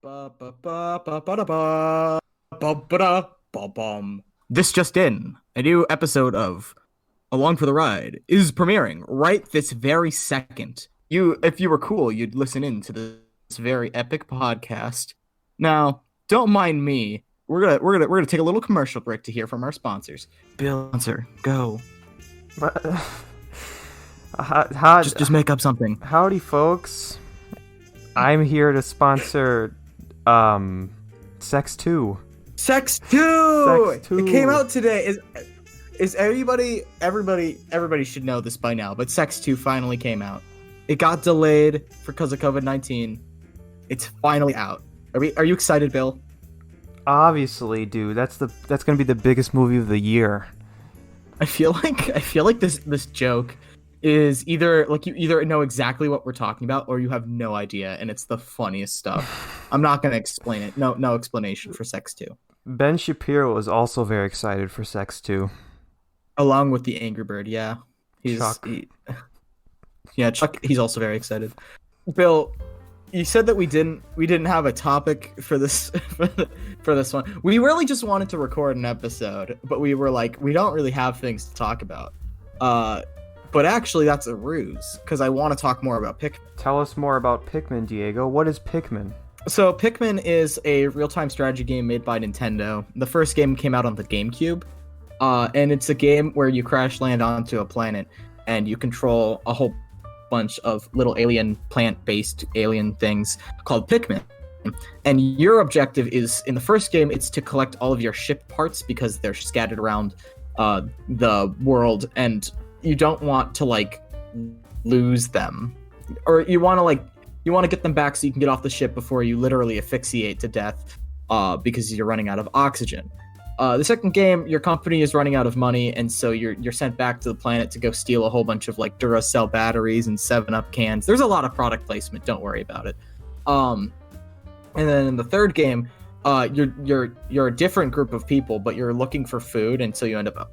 Ba, ba, ba, ba, ba, da, ba. Ba, ba, da, ba, bum. This just in, a new episode of Along for the Ride is premiering right this very second. If you were cool, you'd listen in to this very epic podcast. Now, don't mind me. We're gonna take a little commercial break to hear from our sponsors. Bill, sponsor, go. Just make up something. Howdy, folks. I'm here to sponsor Sex 2. Sex 2! Sex 2. It came out today. Is everybody should know this by now, but Sex 2 finally came out. It got delayed because of COVID-19. It's finally out. Are you excited, Bill? Obviously, dude. That's gonna be the biggest movie of the year. I feel like this joke is either like you either know exactly what we're talking about or you have no idea, and it's the funniest stuff. I'm not gonna explain it. No explanation for Sex 2. Ben Shapiro is also very excited for Sex 2. Along with the Angry Bird, yeah. Chuck. Chuck, he's also very excited. Bill, you said that we didn't have a topic for this for this one. We really just wanted to record an episode, but we were like, we don't really have things to talk about. But actually, that's a ruse, because I want to talk more about Pikmin. Tell us more about Pikmin, Diego. What is Pikmin? So Pikmin is a real-time strategy game made by Nintendo. The first game came out on the GameCube, and it's a game where you crash land onto a planet, and you control a whole bunch of little alien, plant-based alien things called Pikmin. And your objective is, in the first game, it's to collect all of your ship parts because they're scattered around the world, and you don't want to like lose them, or you want to get them back so you can get off the ship before you literally asphyxiate to death because you're running out of oxygen. The second game, your company is running out of money, and so you're sent back to the planet to go steal a whole bunch of like Duracell batteries and 7-Up cans. There's a lot of product placement. Don't worry about it. And then in the third game, you're a different group of people, but you're looking for food, and so you end up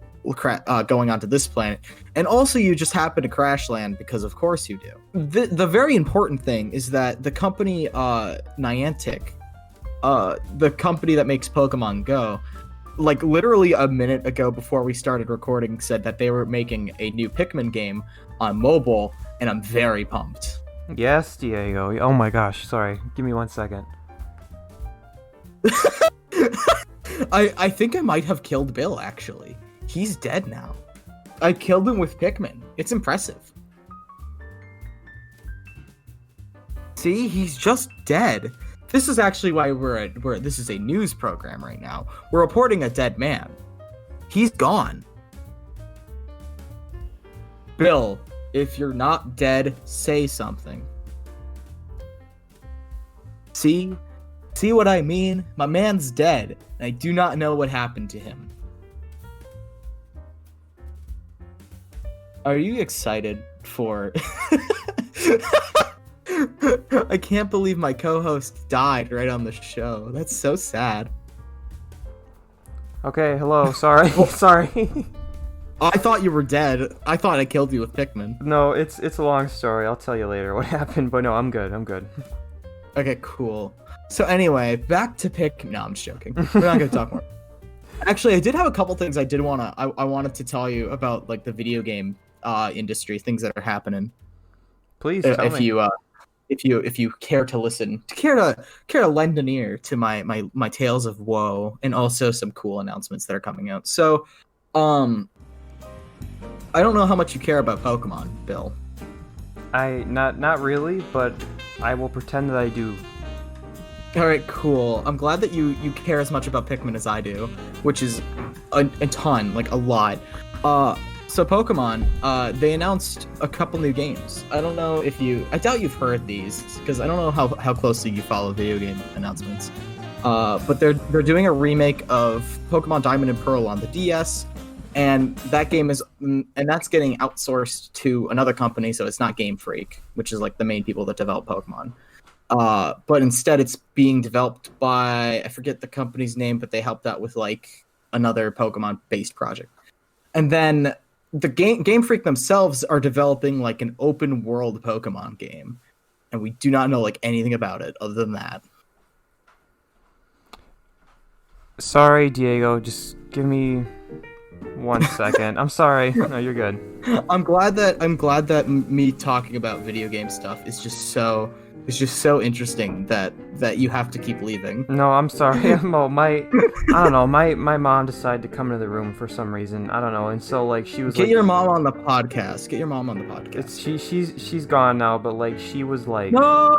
going onto this planet, and also you just happen to crash land because of course you do. The very important thing is that the company Niantic, the company that makes Pokemon Go, like literally a minute ago before we started recording, said that they were making a new Pikmin game on mobile, and I'm very pumped. Yes, Diego. Oh my gosh, sorry. Give me 1 second. I think I might have killed Bill, actually. He's dead now. I killed him with Pikmin. It's impressive. See, he's just dead. This is actually why this is a news program right now. We're reporting a dead man. He's gone. Bill, if you're not dead, say something. See what I mean? My man's dead, and I do not know what happened to him. Are you excited for... I can't believe my co-host died right on the show. That's so sad. Okay, hello. Sorry. Sorry. I thought you were dead. I thought I killed you with Pikmin. No, it's a long story. I'll tell you later what happened, but no, I'm good. Okay, cool. So anyway, back to Pikmin. No, I'm just joking. We're not going to talk more. Actually, I did have a couple things I wanted to tell you about, like the video game industry, things that are happening. Please tell me. If you care to listen, care to lend an ear to my tales of woe, and also some cool announcements that are coming out. So, I don't know how much you care about Pokemon, Bill. Not really, but I will pretend that I do. All right, cool. I'm glad that you care as much about Pikmin as I do, which is a ton, like a lot. So Pokemon, they announced a couple new games. I don't know if I doubt you've heard these, because I don't know how closely you follow video game announcements. But they're doing a remake of Pokemon Diamond and Pearl on the DS, and that's getting outsourced to another company, so it's not Game Freak, which is like the main people that develop Pokemon. But instead it's being developed by, I forget the company's name, but they helped out with like another Pokemon-based project. And then the Game Freak themselves are developing like an open world Pokemon game, and we do not know like anything about it other than that. Sorry, Diego. Just give me 1 second. I'm sorry. No, you're good. I'm glad that me talking about video game stuff is just so interesting that you have to keep leaving. No, I'm sorry. Well, I don't know. My mom decided to come into the room for some reason. I don't know. And so like she was Get like, your mom on the podcast. Get your mom on the podcast. she's gone now, but like she was like No.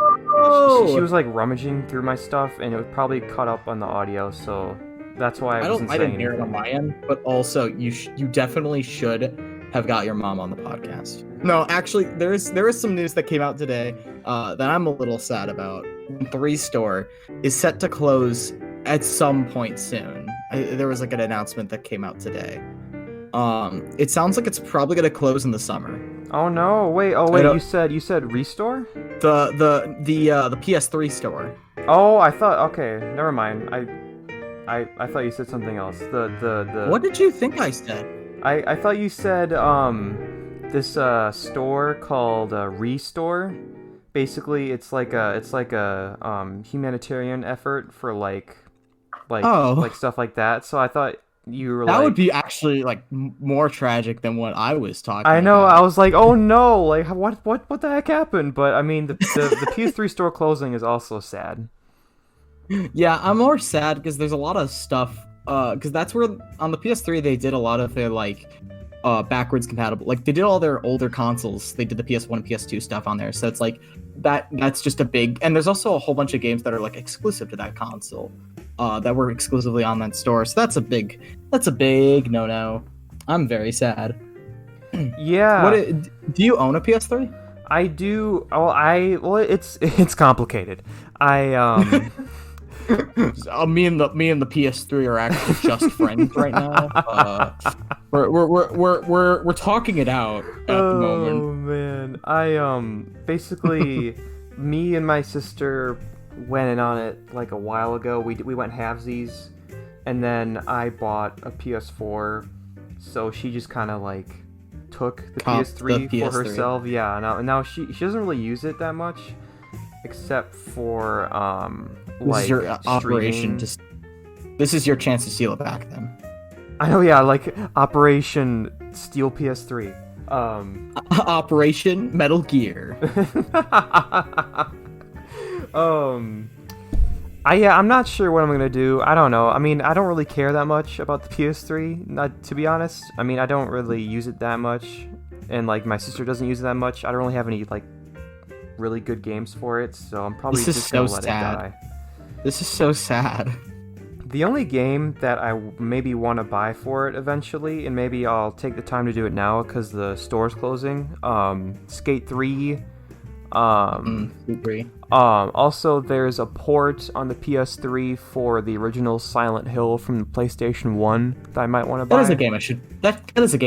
she was like rummaging through my stuff, and it would probably cut up on the audio, so that's why I didn't hear it on my end, but also you definitely should have got your mom on the podcast. No, actually, there is some news that came out today that I'm a little sad about. 3 store is set to close at some point soon. There was like an announcement that came out today. It sounds like it's probably gonna close in the summer. Oh no! Wait! You said restore? The PS3 store. Oh, I thought. Okay, never mind. I thought you said something else. The What did you think I said? I thought you said this store called Restore. Basically, it's like a humanitarian effort for like stuff like that. So I thought you were that like, would be actually like more tragic than what I was talking. I know. about. I was like, oh no! Like what the heck happened? But I mean, the PS3 store closing is also sad. Yeah, I'm more sad because there's a lot of stuff. Because that's where on the PS3 they did a lot of their like backwards compatible. Like they did all their older consoles. They did the PS1 and PS2 stuff on there. So it's like that's just a big. And there's also a whole bunch of games that are like exclusive to that console. That were exclusively on that store. So that's a big no. I'm very sad. Yeah. Do you own a PS3? I do. Well, it's complicated. Me and the PS3 are actually just friends right now. We're talking it out at the moment. Oh man, basically me and my sister went in on it like a while ago. We went halvesies, and then I bought a PS4, so she just kind of like took the PS3 for herself. Yeah, now she doesn't really use it that much, except for this is your operation. This is your chance to steal it back, then. I know, yeah, like Operation Steal PS3. Operation Metal Gear. I'm not sure what I'm gonna do. I don't know. I mean, I don't really care that much about the PS3, to be honest. I mean, I don't really use it that much, and like my sister doesn't use it that much. I don't really have any like really good games for it, so I'm probably just gonna let it die. This is so sad. The only game that I maybe want to buy for it eventually, and maybe I'll take the time to do it now because the store's closing. Skate 3. Also, there's a port on the PS3 for the original Silent Hill from the PlayStation 1 that I might want to buy. That is a game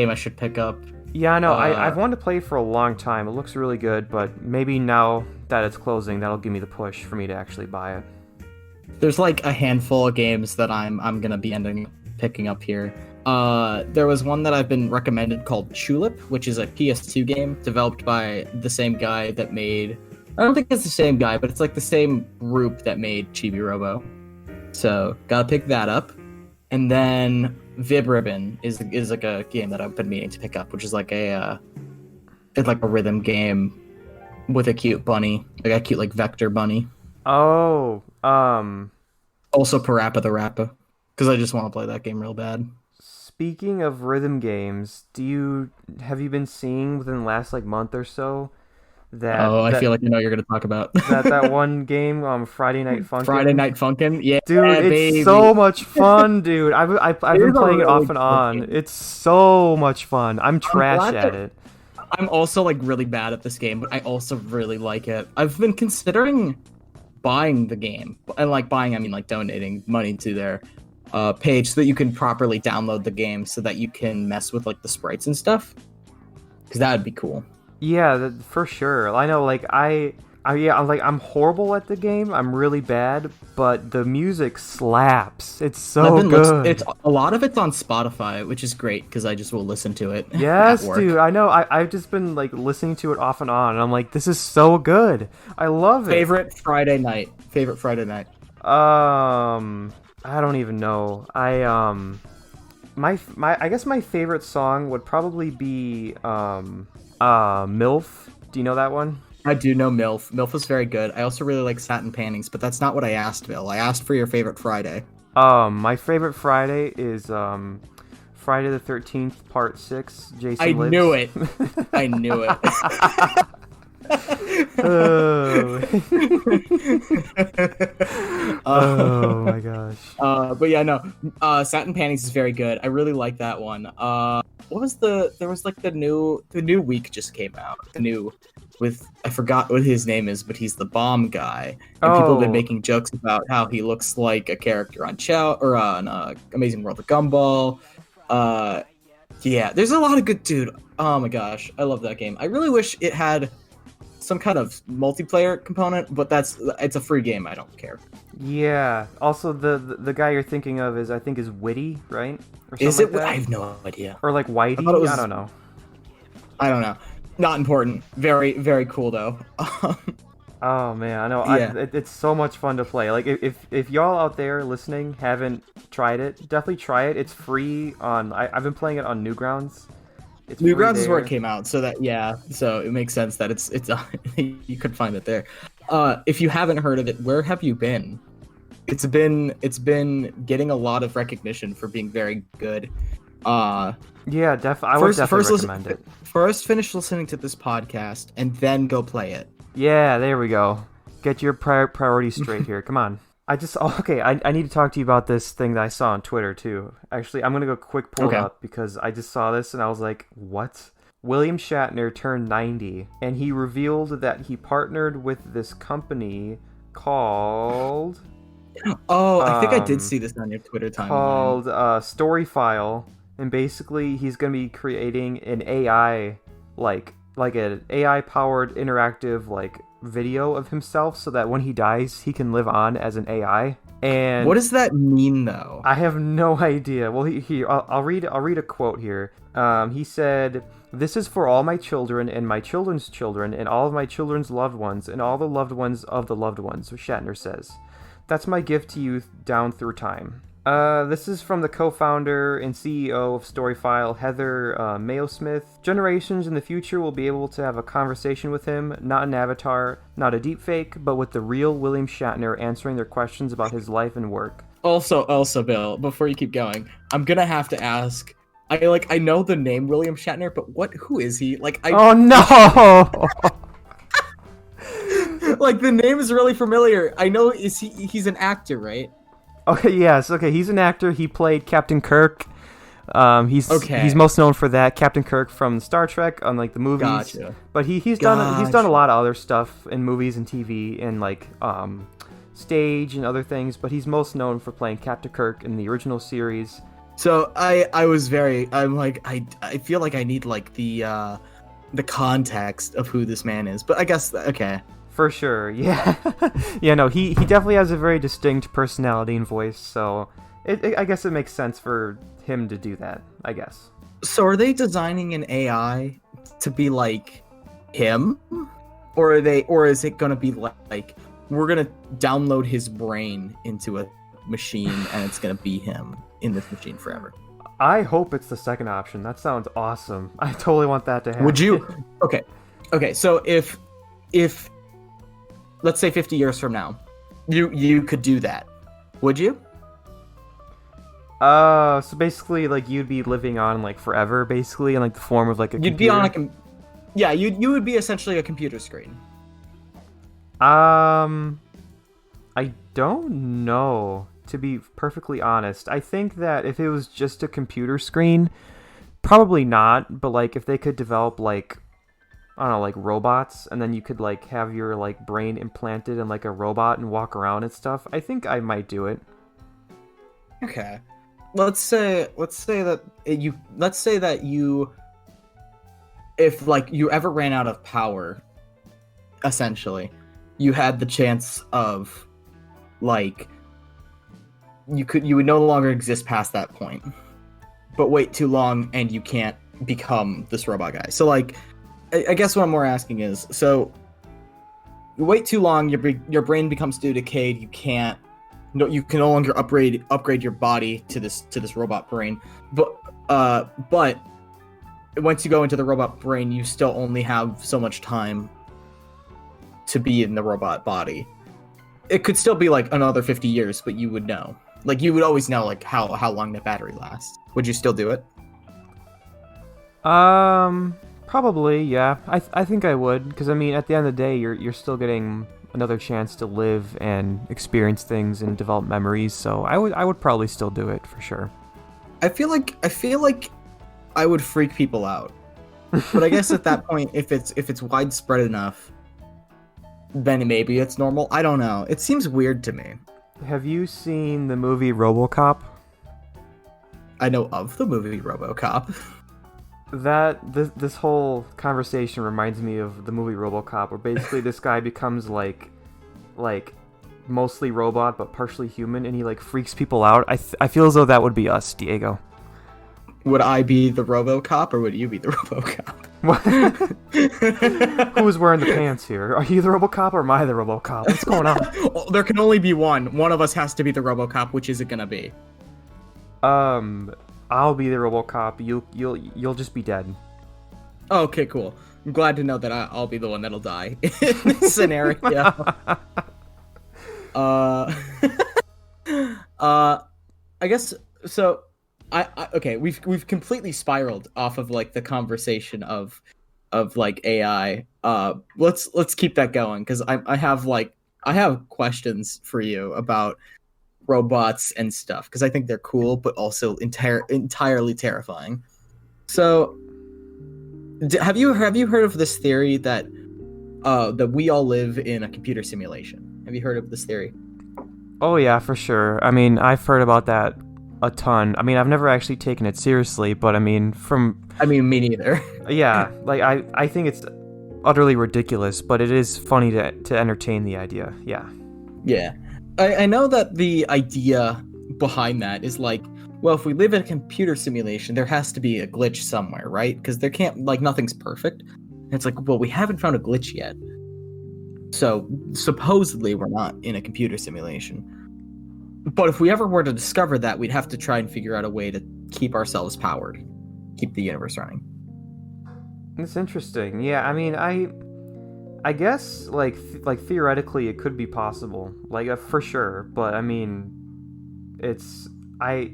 I should pick up. Yeah, I know. I've wanted to play for a long time. It looks really good, but maybe now that it's closing, that'll give me the push for me to actually buy it. There's like a handful of games that I'm gonna be ending up picking up here. There was one that I've been recommended called Chulip, which is a PS2 game developed by the same guy that made. I don't think it's the same guy, but it's like the same group that made Chibi Robo. So gotta pick that up. And then Vib Ribbon is like a game that I've been meaning to pick up, which is like it's like a rhythm game with a cute bunny, like a cute like vector bunny. Oh, Also Parappa the Rappa, because I just want to play that game real bad. Speaking of rhythm games, have you been seeing within the last like month or so that? Oh, I feel like I know you're gonna talk about that one game, Friday Night Funkin'. Friday Night Funkin', yeah, dude, it's baby. So much fun, dude. I've been playing it off and on. Game. It's so much fun. I'm trash at it. I'm also like really bad at this game, but I also really like it. I've been considering buying the game, and like buying, I mean like donating money to their page so that you can properly download the game so that you can mess with like the sprites and stuff, because that would be cool. Yeah, for sure. I know, like I'm horrible at the game. I'm really bad, but the music slaps. It's so good. It's a lot of it's on Spotify, which is great because I just will listen to it. Yes, dude. I know. I've just been like listening to it off and on, and I'm like, this is so good. I love it. Favorite Friday night. I don't even know. I guess my favorite song would probably be MILF. Do you know that one? I do know MILF. MILF is very good. I also really like Satin Panties, but that's not what I asked, Bill. I asked for your favorite Friday. My favorite Friday is Friday the 13th, Part 6. Jason I Lives. knew it. I knew it. Oh my gosh. But yeah, no. Satin Panties is very good. I really like that one. What was there was like the new week just came out. I forgot what his name is, but he's the bomb guy. And people have been making jokes about how he looks like a character on Amazing World of Gumball. Yeah, there's a lot of good dude. Oh my gosh, I love that game. I really wish it had some kind of multiplayer component, but it's a free game. I don't care. Yeah. Also, the guy you're thinking of is Witty, right? Or Is it? like that? I have no idea. Or like Whitey? I don't know. I don't know. Not important. Very, very cool though. Oh man, I know. Yeah. It's so much fun to play. Like if y'all out there listening haven't tried it, definitely try it. It's free on. I've been playing it on Newgrounds. Newgrounds is where it came out, so it makes sense that it's you could find it there. If you haven't heard of it, where have you been? It's been getting a lot of recognition for being very good. Yeah, I would definitely recommend it. First, finish listening to this podcast and then go play it. Yeah, there we go. Get your priorities straight here. Come on. I need to talk to you about this thing that I saw on Twitter too. Actually, I'm gonna go quick pull it up because I just saw this and I was like, what? William Shatner turned 90 and he revealed that he partnered with this company called... Oh, I think I did see this on your Twitter timeline. Called Storyfile, and basically he's gonna be creating an AI, like an AI-powered interactive video of himself, so that when he dies, he can live on as an AI. And what does that mean, though? I have no idea. Well, I'll read a quote here. He said, "This is for all my children and my children's children and all of my children's loved ones and all the loved ones of the loved ones," Shatner says. "That's my gift to you down through time." This is from the co-founder and CEO of Storyfile, Heather Mayo-Smith. "Generations in the future will be able to have a conversation with him, not an avatar, not a deepfake, but with the real William Shatner answering their questions about his life and work." Also, Bill, before you keep going, I'm gonna have to ask. I know the name William Shatner, but who is he? Oh no! The name is really familiar. I know he's an actor, right? Okay, yes, okay, he's an actor. He played Captain Kirk. He's most known for that, Captain Kirk from Star Trek, on the movies. Gotcha. But he's done a lot of other stuff in movies and TV and stage and other things. But he's most known for playing Captain Kirk in the original series. So I feel like I need the context of who this man is. But I guess okay. For sure, yeah. Yeah, no, he definitely has a very distinct personality and voice, so I guess it makes sense for him to do that, I guess. So are they designing an AI to be like him? Or is it gonna be like we're gonna download his brain into a machine and it's gonna be him in this machine forever? I hope it's the second option. That sounds awesome. I totally want that to happen. Would you? Okay, so if let's say 50 years from now, you could do that. Would you? So basically, you'd be living on forever, basically, in the form of a computer. You'd be on you would be essentially a computer screen. I don't know, to be perfectly honest. I think that if it was just a computer screen, probably not. But if they could develop I don't know, robots, and then you could have your brain implanted in a robot and walk around and stuff, I think I might do it. Okay. Let's say that you if you ever ran out of power, essentially, you had the chance of you would no longer exist past that point. But wait too long and you can't become this robot guy. So I guess what I'm more asking is, so you wait too long, your brain becomes too decayed, you can't you can no longer upgrade your body to this robot brain. But once you go into the robot brain, you still only have so much time to be in the robot body. It could still be like another 50 years, but you would know. Like you would always know like how long the battery lasts. Would you still do it? Probably, yeah. I think I would, because I mean, at the end of the day, you're still getting another chance to live and experience things and develop memories. So I would probably still do it for sure. I feel like I would freak people out, but I guess at that point, if it's widespread enough, then maybe it's normal. I don't know. It seems weird to me. Have you seen the movie RoboCop? I know of the movie RoboCop. This whole conversation reminds me of the movie RoboCop, where basically this guy becomes like mostly robot but partially human, and he like freaks people out. I feel as though that would be us, Diego. Would I be the RoboCop or would you be the RoboCop? Who's wearing the pants here? Are you the RoboCop or am I the RoboCop? What's going on? There can only be one. One of us has to be the RoboCop. Which is it gonna be? I'll be the RoboCop. You'll just be dead. Okay, cool. I'm glad to know that I'll be the one that'll die in this scenario. I guess so. Okay, we've completely spiraled off of like the conversation of like AI. Let's keep that going because I have questions for you about robots and stuff because I think they're cool but also entirely terrifying. So, have you heard of this theory that we all live in a computer simulation? Have you heard of this theory? Oh yeah, for sure. I mean, I've heard about that a ton. I mean, I've never actually taken it seriously, but I mean, me neither. Yeah, like I think it's utterly ridiculous, but it is funny to entertain the idea. Yeah. Yeah. I know that the idea behind that is like, well, if we live in a computer simulation, there has to be a glitch somewhere, right? Because there can't, like, nothing's perfect. And it's like, well, we haven't found a glitch yet. So, supposedly, we're not in a computer simulation. But if we ever were to discover that, we'd have to try and figure out a way to keep ourselves powered. Keep the universe running. It's interesting. Yeah, I mean, I guess, like theoretically, it could be possible, like for sure. But I mean, I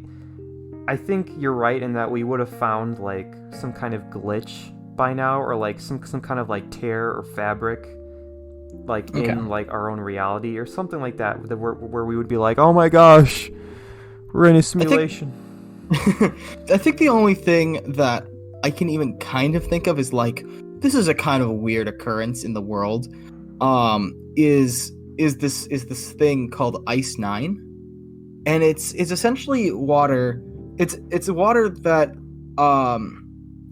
think you're right in that we would have found like some kind of glitch by now, or like some kind of like tear or fabric, like in like our own reality or something like that, where we would be like, oh my gosh, we're in a simulation. I think the only thing that I can even kind of think of is like, this is a kind of a weird occurrence in the world. Is this thing called Ice 9, and it's essentially water. It's water that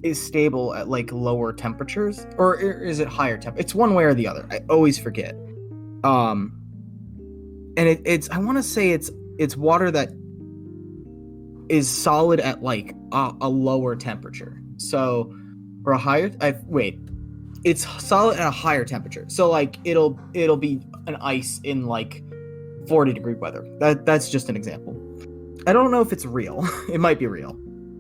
is stable at like lower temperatures, or is it higher temp? It's one way or the other. I always forget. And it's I want to say it's water that is solid at like a lower temperature. So. Or a higher? It's solid at a higher temperature. So like it'll be an ice in like 40-degree weather. That's just an example. I don't know if it's real. It might be real.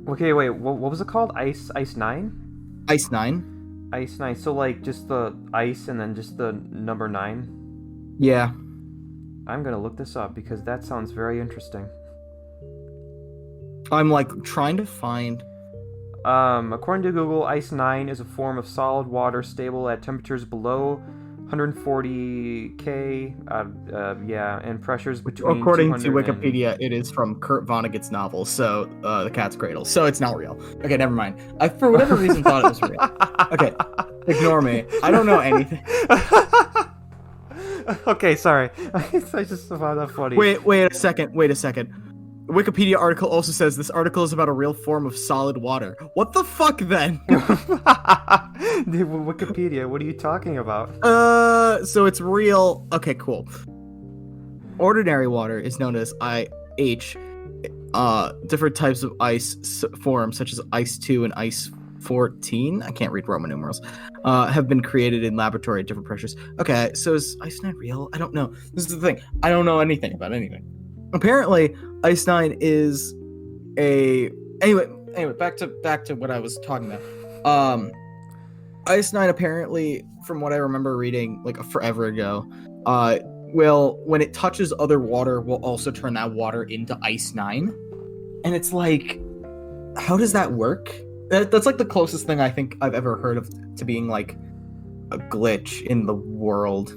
Okay, wait. What was it called? Ice 9? Ice 9. Ice 9. So like just the ice and then just the number 9. Yeah. I'm gonna look this up because that sounds very interesting. I'm like trying to find. According to Google, Ice 9 is a form of solid water stable at temperatures below 140 K, and pressures between. According to Wikipedia, it is from Kurt Vonnegut's novel, so The Cat's Cradle. So it's not real. Okay, never mind. I for whatever reason thought it was real. Okay, ignore me. I don't know anything. Okay, sorry. I just found that funny. Wait a second. Wikipedia article also says this article is about a real form of solid water. What the fuck then? Wikipedia, what are you talking about? So it's real. Okay, cool. Ordinary water is known as IH. Different types of ice forms, such as Ice 2 and Ice 14, I can't read Roman numerals, have been created in laboratory at different pressures. Okay, so is Ice 9 real? I don't know. This is the thing. I don't know anything about anything. apparently Ice Nine is a anyway back to what I was talking about. Ice Nine apparently, from what I remember reading like forever ago, will when it touches other water will also turn that water into Ice Nine, and it's like, how does that work? That's like the closest thing I think I've ever heard of to being like a glitch in the world.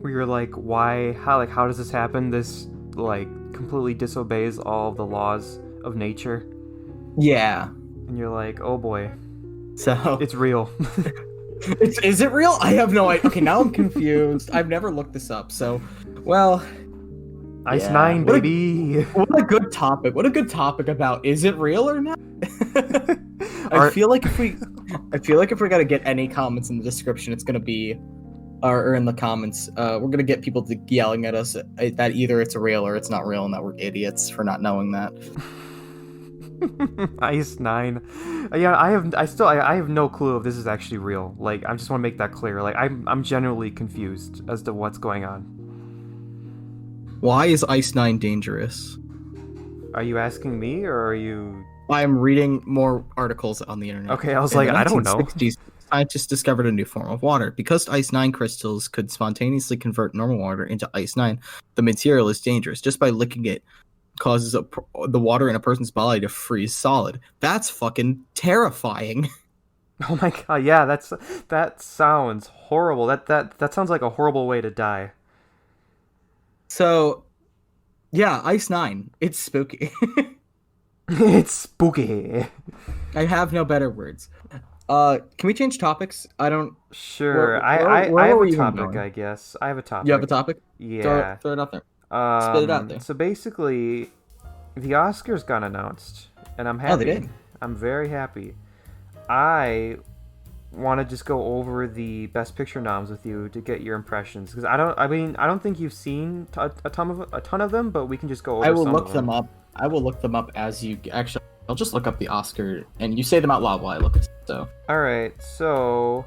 Where you're like, why? How does this happen? This like completely disobeys all of the laws of nature. Yeah. And you're like, oh boy. So it's real. Is it real? I have no idea. Okay, now I'm confused. I've never looked this up. So, well, Ice Nine, baby. What a good topic. What a good topic about is it real or not? I feel like if we gotta get any comments in the description, it's gonna be, or in the comments, we're gonna get people yelling at us that either it's real or it's not real, and that we're idiots for not knowing that. Ice Nine. Yeah, I have no clue if this is actually real. Like, I just want to make that clear. Like, I'm genuinely confused as to what's going on. Why is Ice Nine dangerous? Are you asking me, or are you? I'm reading more articles on the internet. Okay, I was like, I don't know. Scientists discovered a new form of water. Because Ice Nine crystals could spontaneously convert normal water into Ice Nine, the material is dangerous. Just by licking it causes the water in a person's body to freeze solid. That's fucking terrifying. Oh my god, yeah, that sounds horrible. That sounds like a horrible way to die. So, yeah, Ice Nine. It's spooky. It's spooky. I have no better words. Can we change topics? I don't. Sure. I have a topic, I guess. I have a topic. You have a topic? Yeah. Throw it out there. Spit it out there. So basically, the Oscars got announced, and I'm happy. Oh, they did? I'm very happy. I want to just go over the Best Picture noms with you to get your impressions, because I don't think you've seen a ton of them, but we can just go over. I will look them up. I will look them up as you actually. I'll just look up the Oscar, and you say them out loud while I look at it. So. All right. So,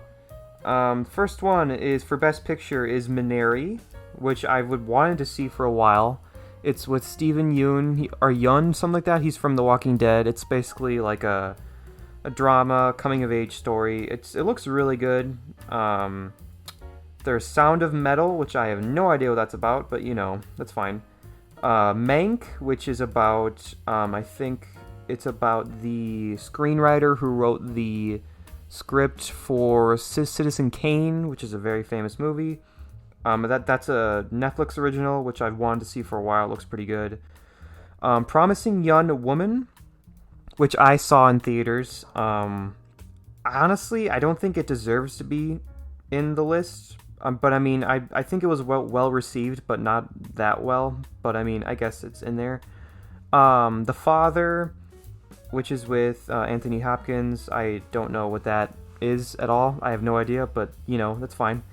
first one is for Best Picture is Minari, which I would wanted to see for a while. It's with Steven Yeun or Yeun, something like that. He's from The Walking Dead. It's basically like a drama coming of age story. It looks really good. There's Sound of Metal, which I have no idea what that's about, but that's fine. Mank, which is about I think it's about the screenwriter who wrote the script for Citizen Kane, which is a very famous movie. That's a Netflix original, which I've wanted to see for a while. It looks pretty good. Promising Young Woman, which I saw in theaters. Honestly, I don't think it deserves to be in the list. But I mean, I think it was well received, but not that well. But I mean, I guess it's in there. The Father, which is with Anthony Hopkins. I don't know what that is at all. I have no idea, but that's fine.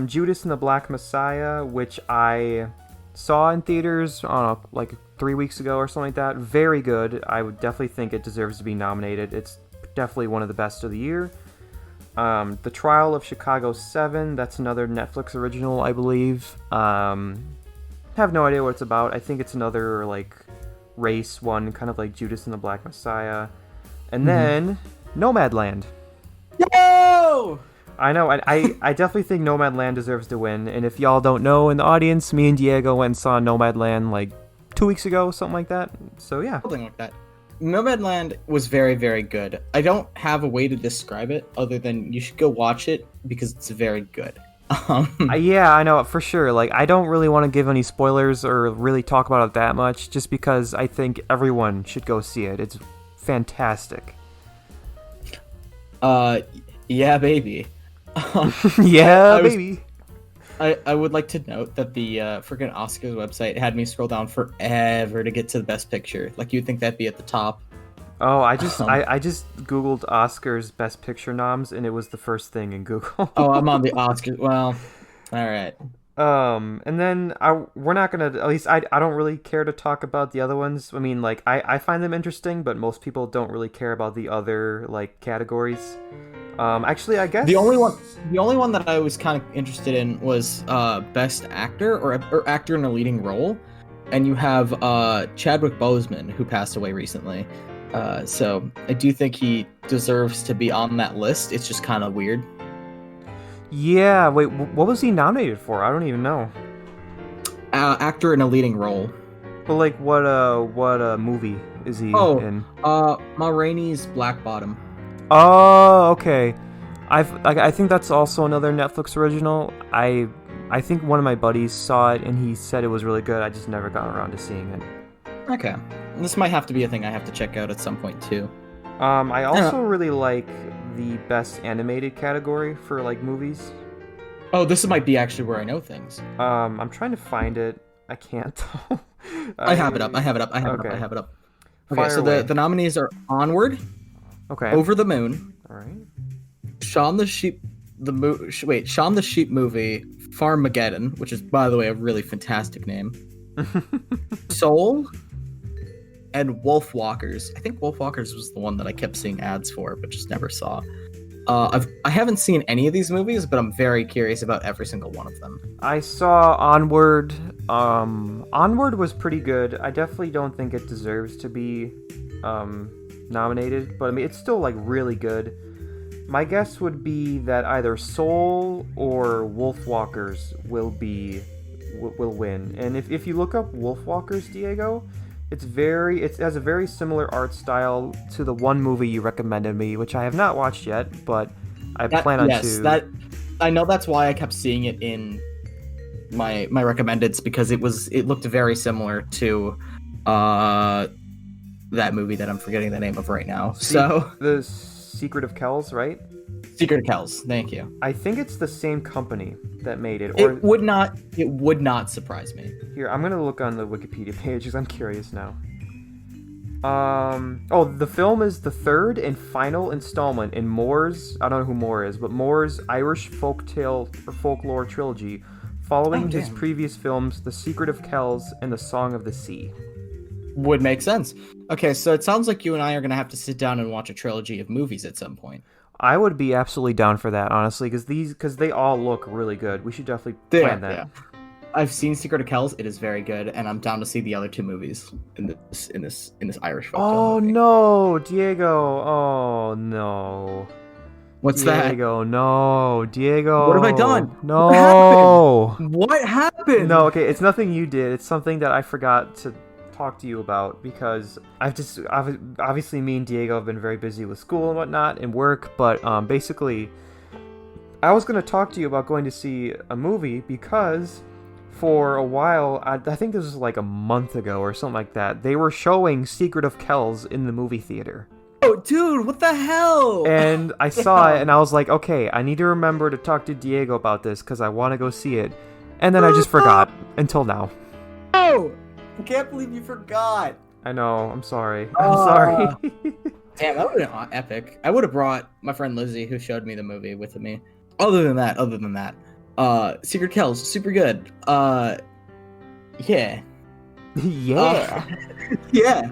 Judas and the Black Messiah, which I saw in theaters, I don't know, like 3 weeks ago or something like that. Very good. I would definitely think it deserves to be nominated. It's definitely one of the best of the year. The Trial of Chicago 7, that's another Netflix original, I believe. Have no idea what it's about. I think it's another like race one, kind of like Judas and the Black Messiah. And then Nomadland. Yo! I know, I definitely think Nomadland deserves to win. And if y'all don't know in the audience, me and Diego went and saw Nomadland like 2 weeks ago, something like that. So yeah. Something like that. Nomadland was very, very good. I don't have a way to describe it other than you should go watch it because it's very good. Yeah, I know, for sure. Like, I don't really want to give any spoilers or really talk about it that much, just because I think everyone should go see it. It's fantastic. Yeah, baby. Yeah, baby. I would like to note that the freaking Oscars website had me scroll down forever to get to the Best Picture. Like, you'd think that'd be at the top. Oh, I just Googled Oscars Best Picture noms, and it was the first thing in Google. Oh, I'm on the Oscars. Well, all right. And then we're not gonna. At least I don't really care to talk about the other ones. I mean, like I find them interesting, but most people don't really care about the other like categories. Actually, I guess the only one that I was kind of interested in was Best Actor or Actor in a Leading Role, and you have Chadwick Boseman, who passed away recently. So I do think he deserves to be on that list. It's just kind of weird. Yeah, wait, what was he nominated for? I don't even know. Actor in a leading role. But like, what movie is he in? Ma Rainey's Black Bottom. Oh, okay. I think that's also another Netflix original. I think one of my buddies saw it and he said it was really good. I just never got around to seeing it. Okay, this might have to be a thing I have to check out at some point too. I also really like the best animated category for like movies. Oh, this might be actually where I know things. I'm trying to find it. I can't. I have it up. Okay, so the nominees are Onward. Okay. Over the Moon. All right. Shaun the Sheep movie, Farmageddon, which is, by the way, a really fantastic name. Soul, and Wolf Walkers. I think Wolf Walkers was the one that I kept seeing ads for, but just never saw. I haven't seen any of these movies, but I'm very curious about every single one of them. I saw Onward. Onward was pretty good. I definitely don't think it deserves to be nominated, but I mean, it's still like really good. My guess would be that either Soul or Wolfwalkers will win. And if you look up Wolfwalkers, Diego, it has a very similar art style to the one movie you recommended me, which I have not watched yet, but I plan on to. I know that's why I kept seeing it in my recommendeds, because it looked very similar to that movie that I'm forgetting the name of right now. So the Secret of Kells, right? Secret of Kells. Thank you. I think it's the same company that made it. It would not surprise me. Here, I'm gonna look on the Wikipedia page because I'm curious now. The film is the third and final installment in Moore's. I don't know who Moore is, but Moore's Irish folklore trilogy, following his previous films, The Secret of Kells and The Song of the Sea. Would make sense. Okay, so it sounds like you and I are going to have to sit down and watch a trilogy of movies at some point. I would be absolutely down for that, honestly, because they all look really good. We should definitely plan that. Yeah. I've seen Secret of Kells. It is very good, and I'm down to see the other two movies in this Irish folk. Oh movie. No, Diego! Oh no! What's that? Diego, no, Diego! What have I done? No! What happened? No, okay, it's nothing you did. It's something that I forgot to talk to you about, because obviously me and Diego have been very busy with school and whatnot and work, but basically I was going to talk to you about going to see a movie, because for a while, I think this was like a month ago or something like that, they were showing Secret of Kells in the movie theater. Oh, dude, what the hell? And I saw it and I was like, okay, I need to remember to talk to Diego about this because I want to go see it. And then I just forgot until now. Oh! I can't believe you forgot. I know. I'm sorry. I'm sorry. Damn, that would have been epic. I would have brought my friend Lizzie, who showed me the movie, with me. Other than that, Secret Kells, super good. Yeah. Yeah. Yeah.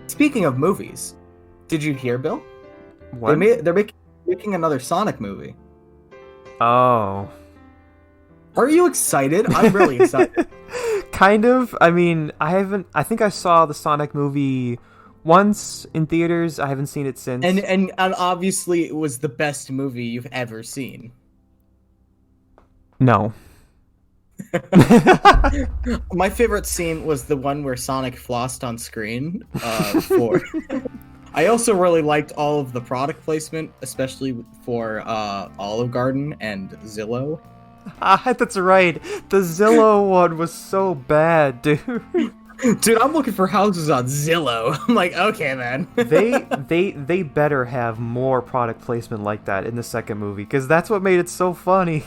Speaking of movies, did you hear, Bill? What? They're making another Sonic movie. Oh. Are you excited? I'm really excited. Kind of. I mean, I think I saw the Sonic movie once in theaters. I haven't seen it since. And obviously it was the best movie you've ever seen. No. My favorite scene was the one where Sonic flossed on screen. I also really liked all of the product placement, especially for Olive Garden and Zillow. That's right. The Zillow one was so bad, dude. Dude, I'm looking for houses on Zillow. I'm like, okay, man. they better have more product placement like that in the second movie, because that's what made it so funny.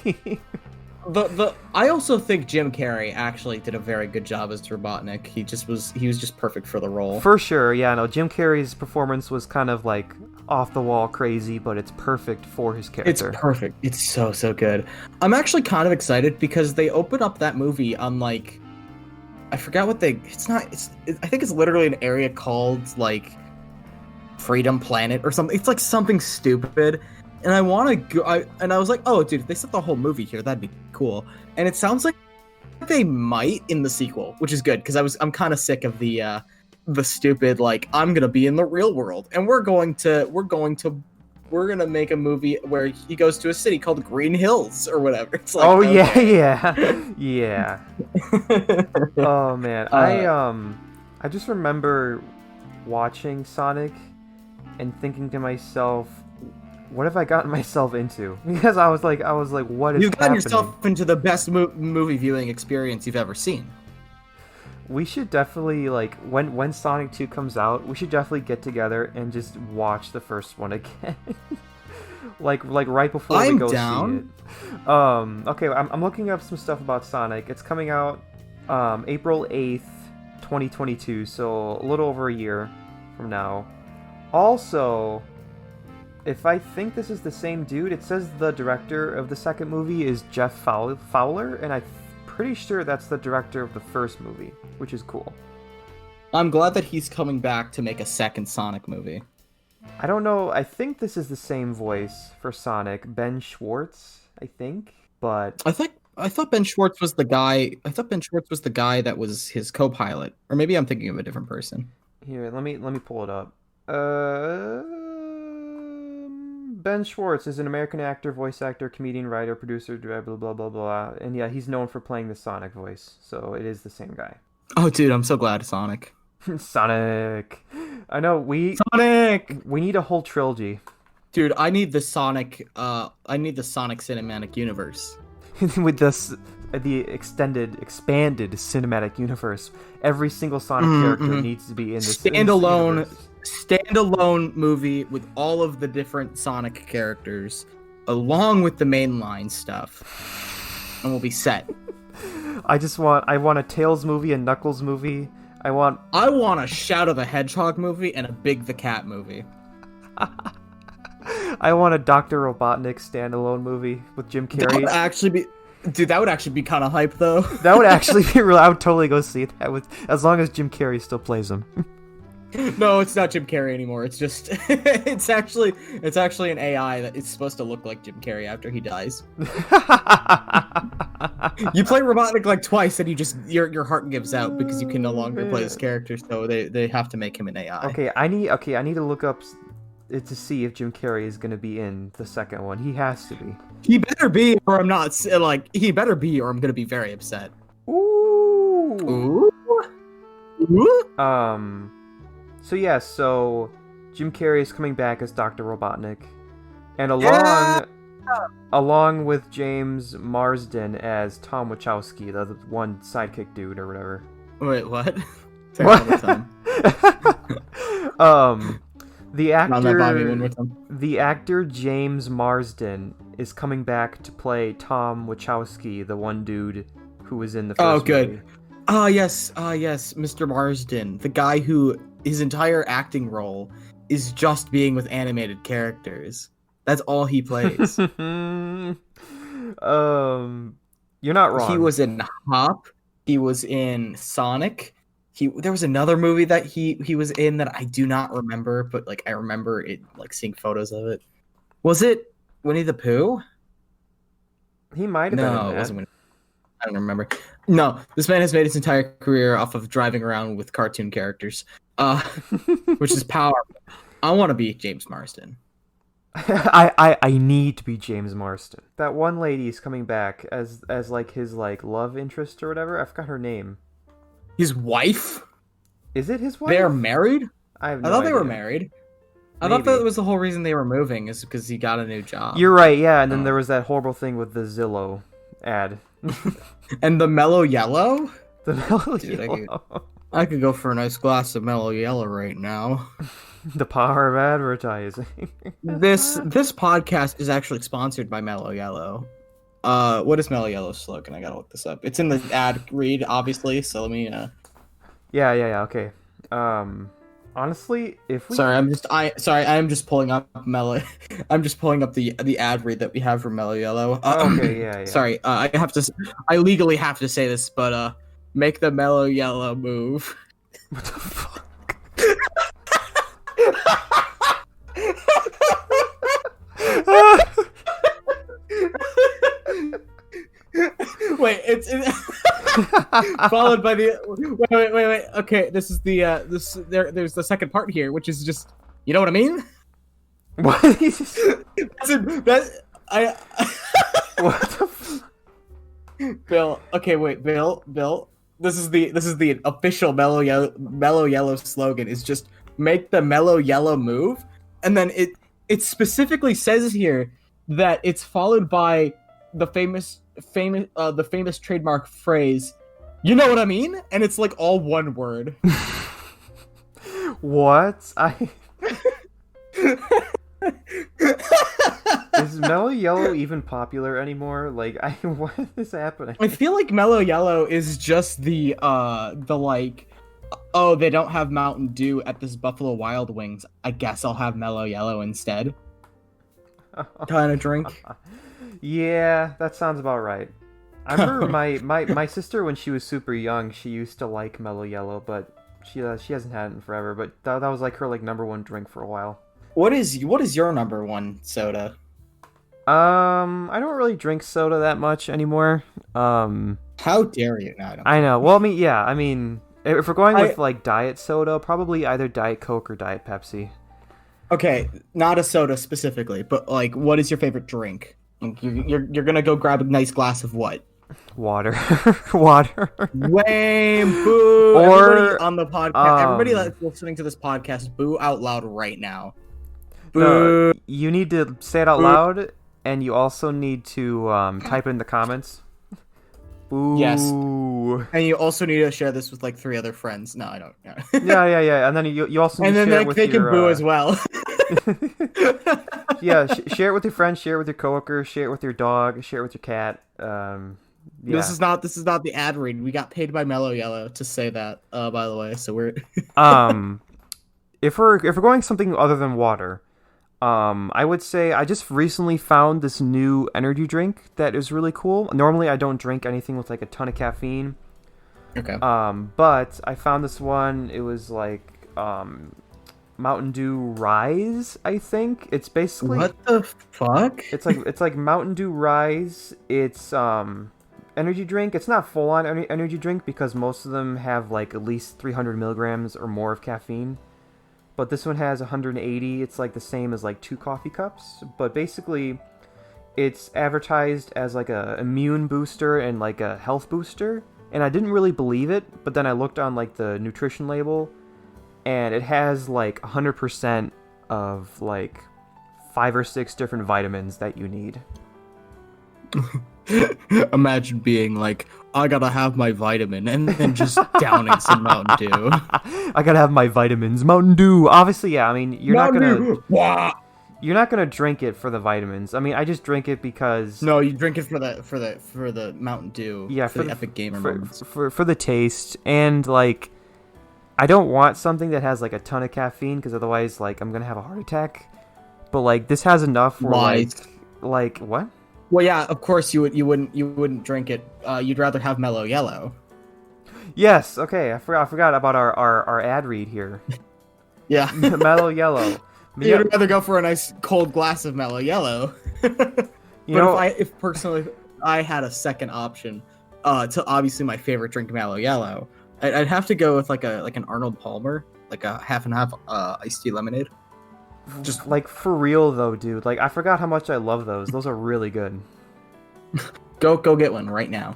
I also think Jim Carrey actually did a very good job as Robotnik. He was just perfect for the role. For sure, yeah. No, Jim Carrey's performance was kind of like off the wall crazy, but it's perfect for his character. It's perfect. It's so good. I'm actually kind of excited because they open up that movie on like, I forgot what I think it's literally an area called like Freedom Planet or something. It's like something stupid. And I want to go, I was like, oh, dude, if they set the whole movie here, that'd be cool. And it sounds like they might in the sequel, which is good because I'm kind of sick of the stupid like I'm gonna be in the real world and we're gonna make a movie where he goes to a city called Green Hills or whatever. It's like, oh okay. yeah. Oh man, I just remember watching Sonic and thinking to myself, what have I gotten myself into? Because I was like, what is You've gotten happening? yourself into the best movie viewing experience you've ever seen. We should definitely, like, when Sonic 2 comes out, we should definitely get together and just watch the first one again. like right before we go see it. Okay, I'm looking up some stuff about Sonic. It's coming out April 8th, 2022, so a little over a year from now. Also, if I think this is the same dude, it says the director of the second movie is Jeff Fowler, and I'm pretty sure that's the director of the first movie, which is cool. I'm glad that he's coming back to make a second Sonic movie. I don't know, I think this is the same voice for Sonic, Ben Schwartz, I think, but I thought Ben Schwartz was the guy. I thought Ben Schwartz was the guy that was his co-pilot, or maybe I'm thinking of a different person. Here, let me pull it up. Ben Schwartz is an American actor, voice actor, comedian, writer, producer, blah, blah, blah, blah, blah. And yeah, he's known for playing the Sonic voice, so it is the same guy. Oh, dude, I'm so glad Sonic. Sonic! I know, Sonic! We need a whole trilogy. Dude, I need the Sonic cinematic universe. With the expanded cinematic universe, every single Sonic character needs to be in this standalone movie with all of the different Sonic characters, along with the mainline stuff, and we'll be set. I want a Tails movie, a Knuckles movie. I want a Shadow the Hedgehog movie and a Big the Cat movie. I want a Dr. Robotnik standalone movie with Jim Carrey. That would actually be kind of hype, though. That would actually be real. I would totally go see that as long as Jim Carrey still plays him. No, it's not Jim Carrey anymore. It's just it's actually an AI that is supposed to look like Jim Carrey after he dies. You play Robotnik like twice, and your heart gives out because you can no longer play this character. So they have to make him an AI. Okay, I need to look up to see if Jim Carrey is gonna be in the second one. He has to be. He better be, or I'm not. He better be, or I'm gonna be very upset. Ooh. So yeah, so Jim Carrey is coming back as Dr. Robotnik, and along with James Marsden as Tom Wachowski, the one sidekick dude or whatever. Wait, what? The actor James Marsden is coming back to play Tom Wachowski, the one dude who was in the first movie. Yes, Mr. Marsden, the guy who his entire acting role is just being with animated characters. That's all he plays. You're not wrong. He was in Hop. He was in Sonic. There was another movie that he was in that I do not remember, but like I remember it, like seeing photos of it. Was it Winnie the Pooh? He might have been in that. It wasn't Winnie. I don't remember. No, this man has made his entire career off of driving around with cartoon characters, which is powerful. I want to be James Marsden. I need to be James Marsden. That one lady is coming back as like his like love interest or whatever. I forgot her name. His wife? Is it his wife? They're married? I thought they were married. I thought that was the whole reason they were moving is because he got a new job. You're right, yeah. And then there was that horrible thing with the Zillow ad. And the Mellow Yellow? The Mellow Yellow. I could go for a nice glass of Mellow Yellow right now. The power of advertising. This podcast is actually sponsored by Mellow Yellow. What is Mellow Yellow's slogan? I gotta look this up. It's in the ad read, obviously. So let me. Yeah. Okay. Honestly, if we. I am just pulling up Mellow. I'm just pulling up the ad read that we have for Mellow Yellow. Okay. Yeah. Sorry. I legally have to say this, but make the Mellow Yellow move. What the fuck? Wait, followed by the wait. Okay, this is the there's the second part here, which is just you know what I mean? What? I What the Bill. Okay, wait, Bill. This is the official mellow yellow slogan. Is just make the mellow yellow move, and then it specifically says here that it's followed by the famous trademark phrase, you know what I mean? And it's like all one word. What? Is Mellow Yellow even popular anymore? Like, what is happening? I feel like Mellow Yellow is just the like, oh, they don't have Mountain Dew at this Buffalo Wild Wings. I guess I'll have Mellow Yellow instead. Kind of drink. Yeah, that sounds about right. I remember my sister, when she was super young, she used to like Mellow Yellow, but she hasn't had it in forever. But that was like her like number one drink for a while. What is your number one soda? I don't really drink soda that much anymore. How dare you? No, I know. Well, I mean, if we're going with like diet soda, probably either Diet Coke or Diet Pepsi. Okay, not a soda specifically, but like, what is your favorite drink? Like, you're gonna go grab a nice glass of what? Water. Water. Lame. Boo. Or everybody on the podcast, everybody that's listening to this podcast, boo out loud right now. Boo. No, you need to say it out loud, and you also need to type it in the comments. Boo. Yes. And you also need to share this with like 3 other friends. No, I don't. Yeah. And then you also need to share it with they can boo as well. Yeah, share it with your friends, share it with your coworkers, share it with your dog, share it with your cat. Yeah. This is not the ad read. We got paid by Mellow Yellow to say that. By the way, so we're if we're going something other than water, I would say I just recently found this new energy drink that is really cool. Normally, I don't drink anything with like a ton of caffeine. Okay. But I found this one. It was like Mountain Dew Rise, I think. It's basically what the fuck? It's like Mountain Dew Rise. It's energy drink. It's not full on energy drink because most of them have like at least 300 milligrams or more of caffeine. But this one has 180. It's like the same as like 2 coffee cups. But basically, it's advertised as like a immune booster and like a health booster. And I didn't really believe it. But then I looked on like the nutrition label, and it has like 100% of like 5 or 6 different vitamins that you need. Imagine being like, I gotta have my vitamin, and then just downing some Mountain Dew. I gotta have my vitamins. Mountain Dew. Obviously, yeah. I mean, you're not gonna drink it for the vitamins. I mean, I just drink it because. No, you drink it for the Mountain Dew. Yeah, for the epic gamer moments. For the taste, and like, I don't want something that has like a ton of caffeine because otherwise, like, I'm gonna have a heart attack. But like, this has enough where like what? Well, yeah, of course you wouldn't drink it. You'd rather have Mellow Yellow. Yes. Okay. I forgot about our ad read here. Yeah. Mellow Yellow. You'd rather go for a nice cold glass of Mellow Yellow. If personally I had a second option, to obviously my favorite drink, Mellow Yellow, I'd have to go with like an Arnold Palmer, like a half and half iced tea lemonade. Just like for real though, dude. Like I forgot how much I love those. Those are really good. Go get one right now.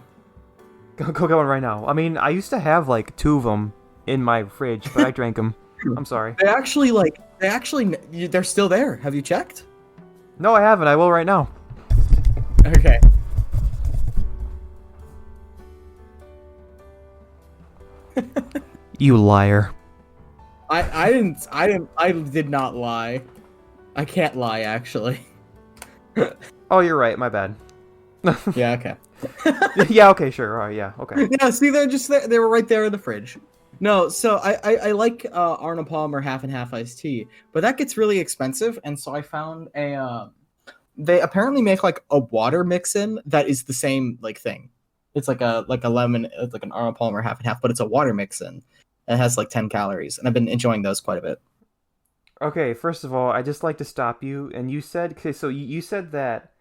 Go get one right now. I mean, I used to have like 2 of them in my fridge, but I drank them. I'm sorry. They're still there. Have you checked? No, I haven't. I will right now. Okay. You liar. I did not lie. I can't lie, actually. Oh, you're right. My bad. Yeah, okay. Yeah, okay, sure. All right, yeah, okay. Yeah, see, they're just there. They were right there in the fridge. No, so I like Arnold Palmer half and half iced tea, but that gets really expensive, and so I found they apparently make like a water mix-in that is the same like thing. It's like a lemon, it's like an Arnold Palmer half and half, but it's a water mix-in. It has like 10 calories, and I've been enjoying those quite a bit. Okay, first of all, I just like to stop you, and you said, okay, so you said that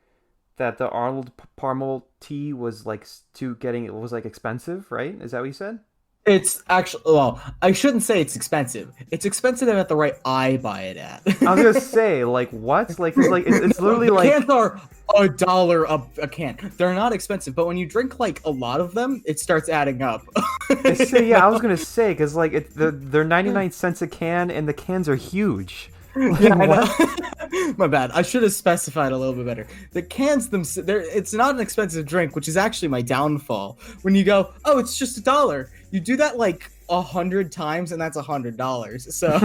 that the Arnold Palmer tea was like it was like expensive, right? Is that what you said? It's actually, well, I shouldn't say it's expensive. It's expensive at the right I buy it at. I was gonna say, like, what? Like, it's literally The like, cans are $1 a can. They're not expensive, but when you drink like a lot of them, it starts adding up. yeah, I was gonna say, because like they're 99 cents a can, and the cans are huge. Like, Yeah, I what? know. My bad. I should have specified a little bit better. The cans it's not an expensive drink, which is actually my downfall. When you go, oh, it's just $1. You do that like 100 times, and that's $100. So,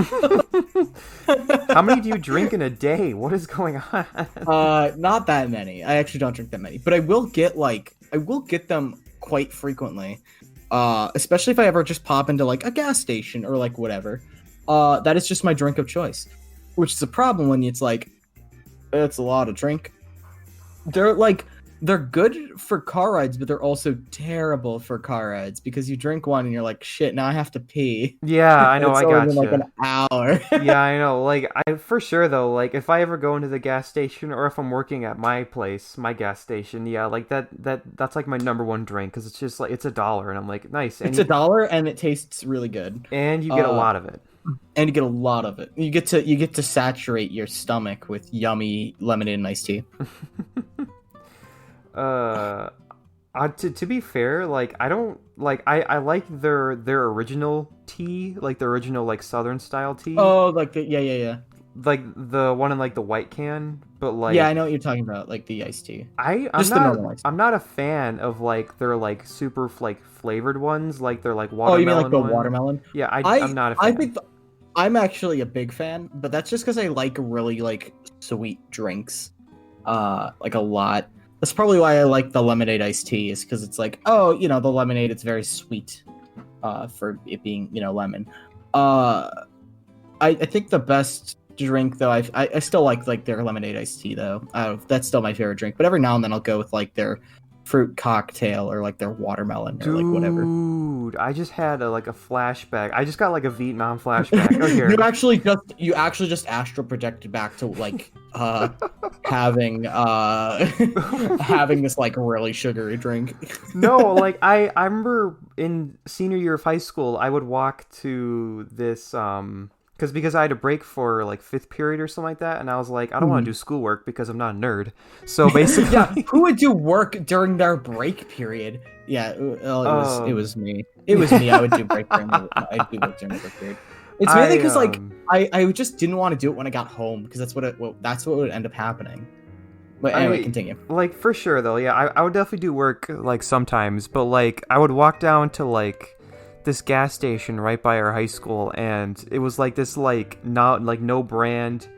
How many do you drink in a day? What is going on? not that many. I actually don't drink that many, but I will get them quite frequently. Especially if I ever just pop into like a gas station or like whatever. That is just my drink of choice. Which is a problem when it's like, it's a lot of drink. They're good for car rides, but they're also terrible for car rides because you drink one and you're like, shit, now I have to pee. Yeah, I know, It's I only got been like an hour. Yeah, I know. Like, I for sure though. Like, if I ever go into the gas station, or if I'm working at my place, my gas station, yeah, like that's like my number one drink because it's just like it's $1, and I'm like, nice. And It's $1 and it tastes really good. and you get a lot of it. And you get a lot of it. You get to saturate your stomach with yummy lemonade and iced tea. To be fair, like I don't like I like their original tea, like the original like Southern style tea, Oh, like yeah. like the one in like the white can. But like, Yeah, I know what you're talking about, like the iced tea. I'm Just the not normal iced tea. I'm not a fan of like their like super like flavored ones, like they're like Oh, you mean like watermelon the one. watermelon? Yeah, I'm not a fan. I think I'm actually a big fan, but that's just because I like really like sweet drinks, like a lot. That's probably why I like the lemonade iced tea, is because it's like, oh, the lemonade, it's very sweet, for it being, lemon. I think the best drink though, I still like their lemonade iced tea though. That's still my favorite drink. But every now and then I'll go with like their fruit cocktail or like their watermelon or like whatever. Dude, I just had like a flashback. I just got like a Vietnam flashback. Oh, here. You actually just astral projected back to like having having this like really sugary drink. No, like I remember in senior year of high school, I would walk to this because I had a break for like fifth period or something like that, and I was like, I don't want to do schoolwork because I'm not a nerd. So basically, Yeah, who would do work during their break period? Yeah, it was me. It was me. I would do break during I'd do work during the break period. It's mainly because like I just didn't want to do it when I got home because that's what would end up happening. But anyway, continue. Like for sure though, yeah, I would definitely do work like sometimes, but like I would walk down to like this gas station right by our high school, and it was like this like not like no brand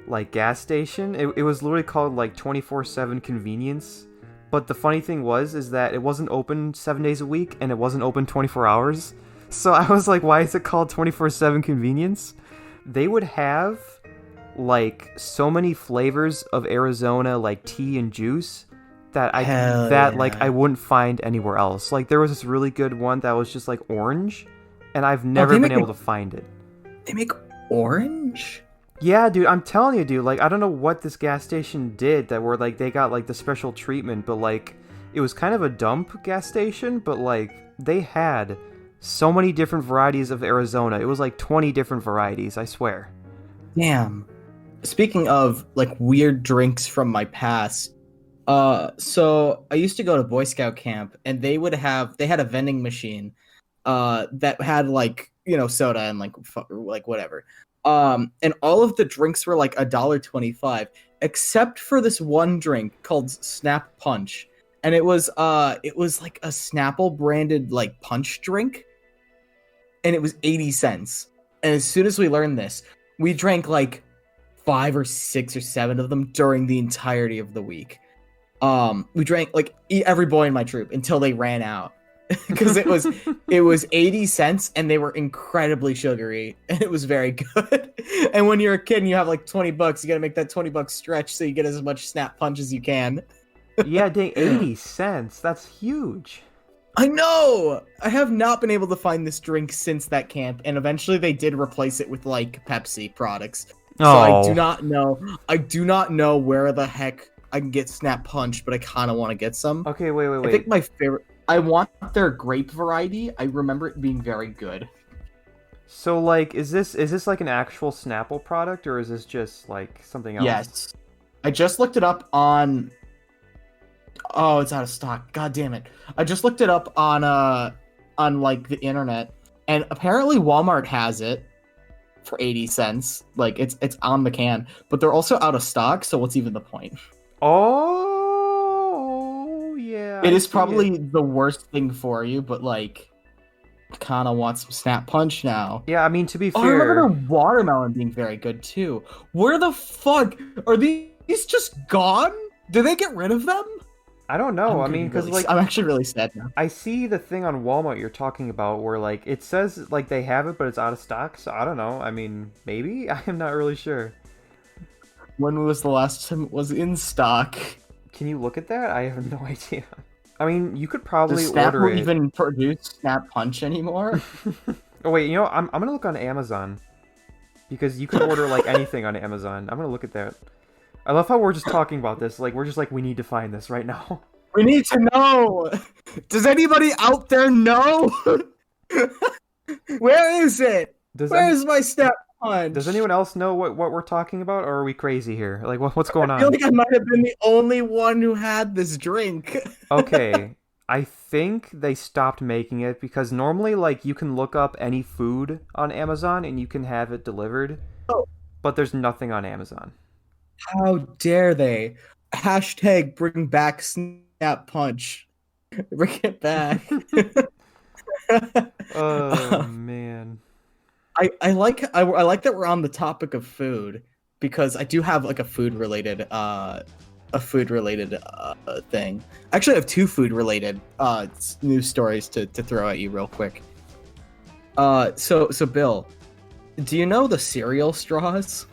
like gas station. It was literally called like 24/7 convenience. But the funny thing is that it wasn't open 7 days a week, and it wasn't open 24 hours. So I was like, why is it called 24/7 convenience? They would have like so many flavors of Arizona like tea and juice that I wouldn't find anywhere else. Like there was this really good one that was just like orange, and I've never been able to find it. They make orange? Yeah, dude, I'm telling you, dude, like I don't know what this gas station did that were like they got like the special treatment, but like it was kind of a dump gas station, but like they had so many different varieties of Arizona. It was like 20 different varieties, I swear. Damn. Speaking of like weird drinks from my past, so I used to go to Boy Scout camp, and they had a vending machine, that had like soda and like whatever, and all of the drinks were like $1.25, except for this one drink called Snap Punch, and it was like a Snapple branded like punch drink, and it was 80 cents. And as soon as we learned this, we drank like 5 or 6 or 7 of them during the entirety of the week. We drank like every boy in my troop until they ran out because it was 80 cents and they were incredibly sugary, and it was very good. And when you're a kid and you have like $20, you got to make that $20 stretch so you get as much Snap Punch as you can. Yeah, dang, 80 cents. That's huge. I know! I have not been able to find this drink since that camp, and eventually they did replace it with like Pepsi products. So I do not know where the heck I can get Snap Punch, but I kind of want to get some. Okay, wait. I think my favorite. I want their grape variety. I remember it being very good. So like, is this like an actual Snapple product, or is this just like something else? Yes. I just looked it up on. Oh, it's out of stock. God damn it! I just looked it up on like the internet, and apparently Walmart has it for 80 cents. Like it's on the can, but they're also out of stock. So what's even the point? Oh, yeah. It is probably the worst thing for you, but like, kind of want some Snap Punch now. Yeah, I mean, to be Oh, I remember fair, the watermelon being very good too. Where the fuck are these just gone? Did they get rid of them? I don't know. I I'm mean, because really, like I'm actually really sad now. I see the thing on Walmart you're talking about where like it says like they have it, but it's out of stock. So I don't know. I mean, maybe I am not really sure. When was the last time it was in stock? Can you look at that? I have no idea. I mean, you could probably Does Snap order it. even produce Snap Punch anymore? Oh wait, you know, I'm gonna look on Amazon because you can order like anything on Amazon. I'm gonna look at that. I love how we're just talking about this. Like we're just like we need to find this right now. We need to know. Does anybody out there know? Where is it? Where's my Snap Punch? Does anyone else know what we're talking about, or are we crazy here? Like what's going on? I feel like I might have been the only one who had this drink. Okay, I think they stopped making it because normally, like, you can look up any food on Amazon and you can have it delivered. Oh. But there's nothing on Amazon. How dare they? Hashtag bring back Snap Punch. Bring it back. Oh man. I like that we're on the topic of food because I do have like a food related thing. Actually, I have two food related news stories to throw at you real quick. So Bill, do you know the cereal straws?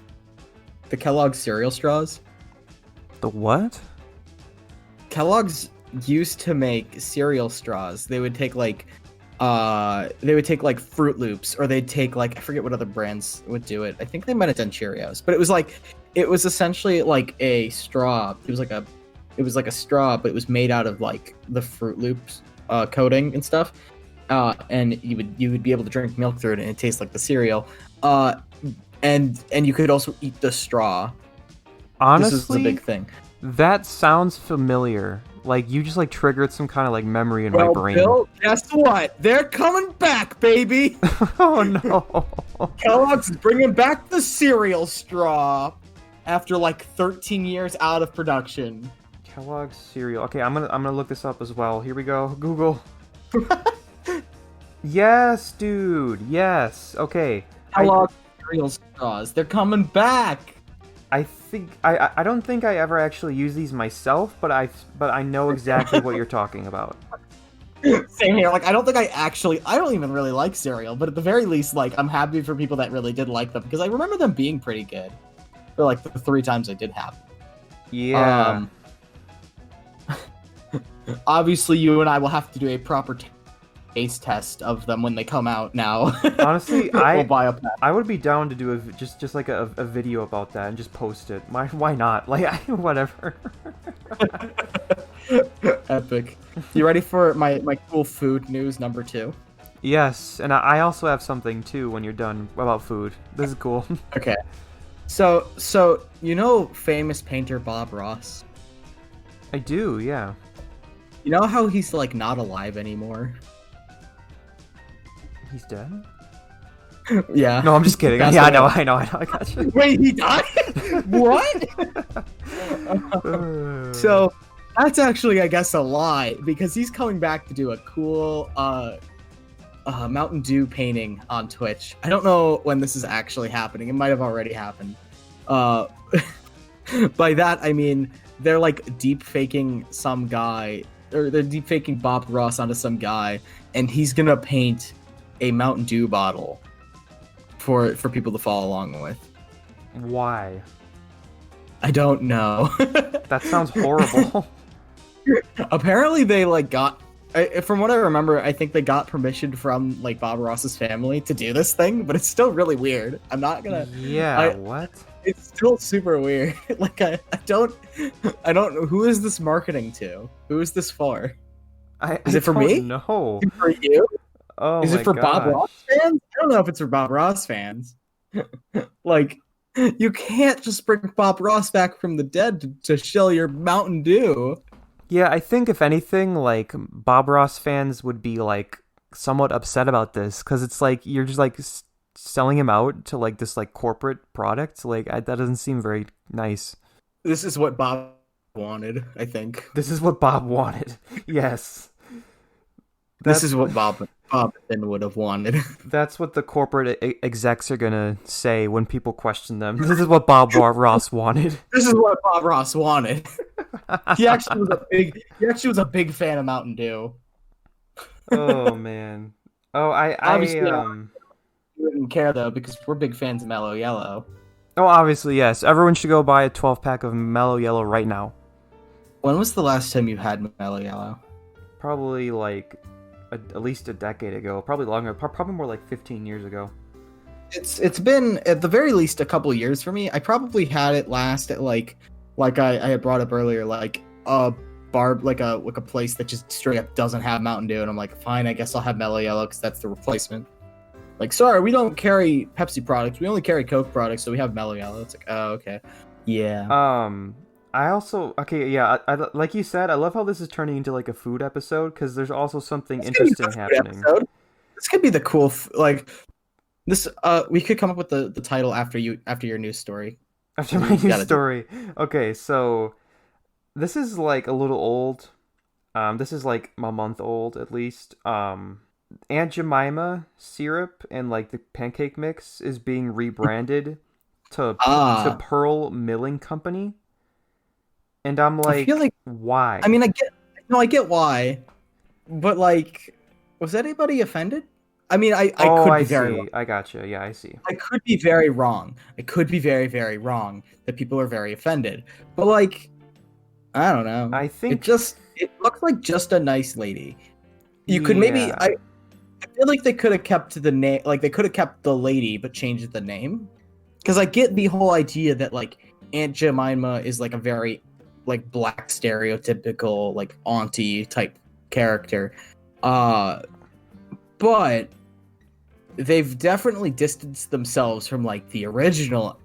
The Kellogg's cereal straws? The what? Kellogg's used to make cereal straws. They would take like Fruit Loops, or they'd take like, I forget what other brands would do it. I think they might have done Cheerios, but it was essentially like a straw. It was like a straw, but it was made out of like the Fruit Loops coating and stuff. And you would be able to drink milk through it, and it tastes like the cereal. And you could also eat the straw. Honestly, this is the big thing. That sounds familiar. Like you just like triggered some kind of like memory in my brain. Bill, guess what? They're coming back, baby. Oh no! Kellogg's is bringing back the cereal straw after like 13 years out of production. Kellogg's cereal. Okay, I'm gonna look this up as well. Here we go. Google. Yes, dude. Yes. Okay. Kellogg's cereal straws. They're coming back. I don't think I ever actually use these myself, but I know exactly what you're talking about. Same here. Like I don't even really like cereal, but at the very least, like I'm happy for people that really did like them because I remember them being pretty good for like the 3 times I did have them. Yeah. Obviously, you and I will have to do a proper taste test of them when they come out now. Honestly, we'll buy a pack. I would be down to do just like a video about that and just post it. Why not? Like whatever. Epic. You ready for my cool food news number 2? Yes, and I also have something too when you're done about food. This is cool. Okay. So you know famous painter Bob Ross? I do, yeah. You know how he's like not alive anymore? He's dead? Yeah. No, I'm just kidding. That's Yeah, I what know. I got you. Wait, he died? What? So that's actually, I guess, a lie because he's coming back to do a cool Mountain Dew painting on Twitch. I don't know when this is actually happening. It might have already happened. By that I mean they're like deep faking some guy, or they're deep faking Bob Ross onto some guy, and he's gonna paint a Mountain Dew bottle for people to follow along with. Why? I don't know. That sounds horrible. Apparently they like got, from what I remember, I think they got permission from like Bob Ross's family to do this thing, but it's still really weird. I'm not gonna. Yeah. What? It's still super weird. Like I don't know who is this marketing to? Who is this for? Is it for me? No. Is it for you? Oh Is my it for Bob gosh. Ross fans? I don't know if it's for Bob Ross fans. Like, you can't just bring Bob Ross back from the dead to shill your Mountain Dew. Yeah, I think if anything, like Bob Ross fans would be like somewhat upset about this because it's like you're just like selling him out to like this like corporate product. Like that doesn't seem very nice. This is what Bob wanted, I think. This is what Bob wanted. Yes. This is what Bob then would have wanted. That's what the corporate execs are gonna say when people question them. This is what Bob Ross wanted. This is what Bob Ross wanted. He actually was a big fan of Mountain Dew. Oh man. Oh, Obviously, we wouldn't care though because we're big fans of Mellow Yellow. Oh, obviously, yes. Everyone should go buy a 12-pack of Mellow Yellow right now. When was the last time you had Mellow Yellow? Probably like at least a decade ago. Probably longer. Probably more like 15 years ago. It's been at the very least a couple years for me. I probably had it last at like I had brought up earlier, like a bar, like a place that just straight up doesn't have Mountain Dew, and I'm like, fine, I guess I'll have Mellow Yellow because that's the replacement. Like, sorry, we don't carry Pepsi products. We only carry Coke products, so we have Mellow Yellow. It's like, oh, okay, yeah. I also I like you said, I love how this is turning into like a food episode because there's also something interesting happening. This could be the cool this. We could come up with the title after your news story. After my news story. Okay, so this is like a little old. This is like a month old at least. Aunt Jemima syrup and like the pancake mix is being rebranded to Pearl Milling Company. And I'm like, I feel like why? I mean, I get why, but like, was anybody offended? I mean, I could be very wrong. I gotcha. Yeah, I see. I could be very wrong. I could be very, very wrong that people are very offended. But like, I don't know. I think it looks like just a nice lady. You could maybe I feel like they could have kept the name, like they could have kept the lady but changed the name. Because I get the whole idea that like Aunt Jemima is like a very like black stereotypical like auntie type character. But they've definitely distanced themselves from like the original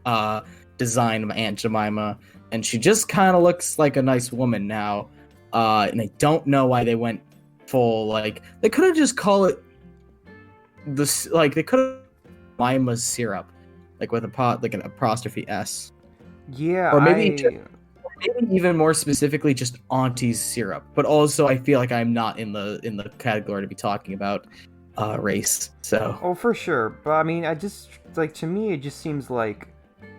design of Aunt Jemima, and she just kind of looks like a nice woman now. And I don't know why they went full like they could have just called it this, like they could have Mima's syrup, like with an apostrophe s. Yeah, or maybe even more specifically just Auntie's syrup. But also I feel like I'm not in the category to be talking about race. So oh, for sure. But I mean, I just like, to me it just seems like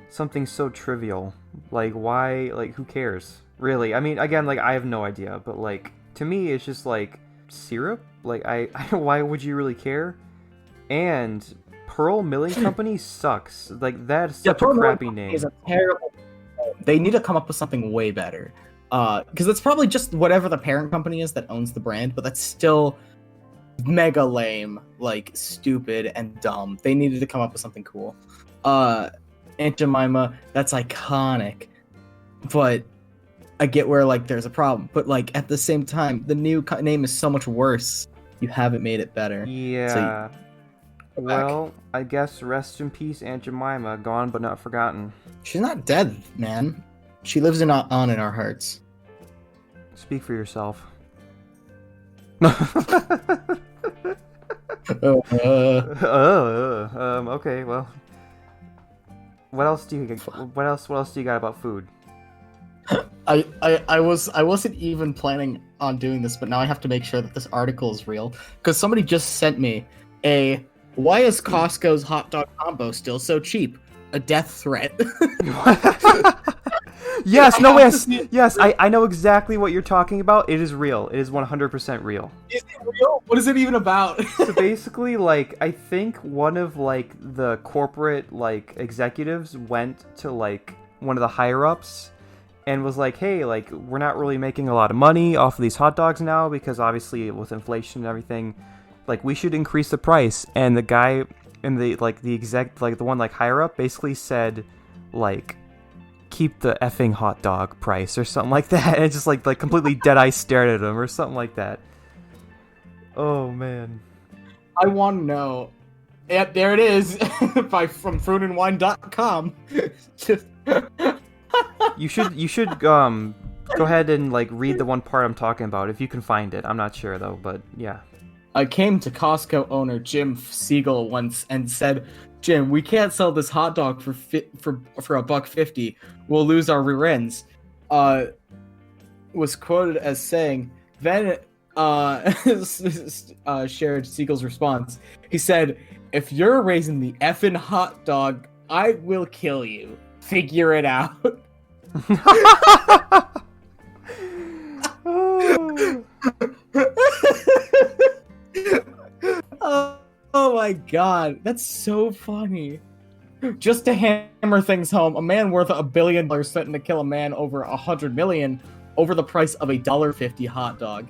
something so trivial. Like, why? Like, who cares? Really? I mean, again, like I have no idea, but like to me it's just like syrup. Like I why would you really care? And Pearl Milling Company sucks. Like that's such a crappy name. Is a terrible. They need to come up with something way better. Because it's probably just whatever the parent company is that owns the brand, but that's still mega lame, like stupid and dumb. They needed to come up with something cool. Aunt Jemima, that's iconic, but I get where like there's a problem. But like at the same time, the new name is so much worse. You haven't made it better. Yeah. Well, I guess rest in peace, Aunt Jemima, gone but not forgotten. She's not dead, man. She lives on in our hearts. Speak for yourself. Okay, well. What else do you got about food? I wasn't even planning on doing this, but now I have to make sure that this article is real. Because somebody just sent me why is Costco's hot dog combo still so cheap? A death threat. Yes, I know exactly what you're talking about. It is real. It is 100% real. Is it real? What is it even about? So basically, like, I think one of, like, the corporate, like, executives went to, like, one of the higher-ups and was like, hey, like, we're not really making a lot of money off of these hot dogs now because obviously with inflation and everything, like, we should increase the price. And the guy in the exec, like, the one, like, higher up basically said, like, keep the effing hot dog price or something like that. And just like completely dead eye stared at him or something like that. Oh man. I want to know. Yep, there it is. from foodandwine.com. Just You should go ahead and like read the one part I'm talking about if you can find it. I'm not sure though, but yeah. I came to Costco owner Jim Siegel once and said, "Jim, we can't sell this hot dog for $1.50. We'll lose our rear ends." Was quoted as saying, then shared Siegel's response. He said, "If you're raising the effing hot dog, I will kill you. Figure it out." Oh my god, that's so funny. Just to hammer things home, a man worth $1 billion threatened to kill a man over $100 million over the price of a $1.50 hot dog.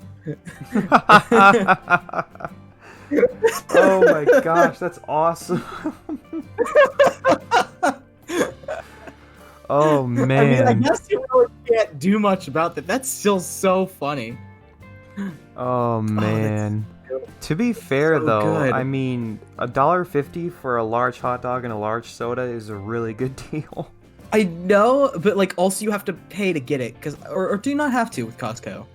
Oh my gosh, that's awesome. Oh man. I mean, I guess you really can't do much about that. That's still so funny. Oh man. To be fair so though, good. I mean, $1.50 for a large hot dog and a large soda is a really good deal. I know, but like also you have to pay to get it, or do you not have to with Costco?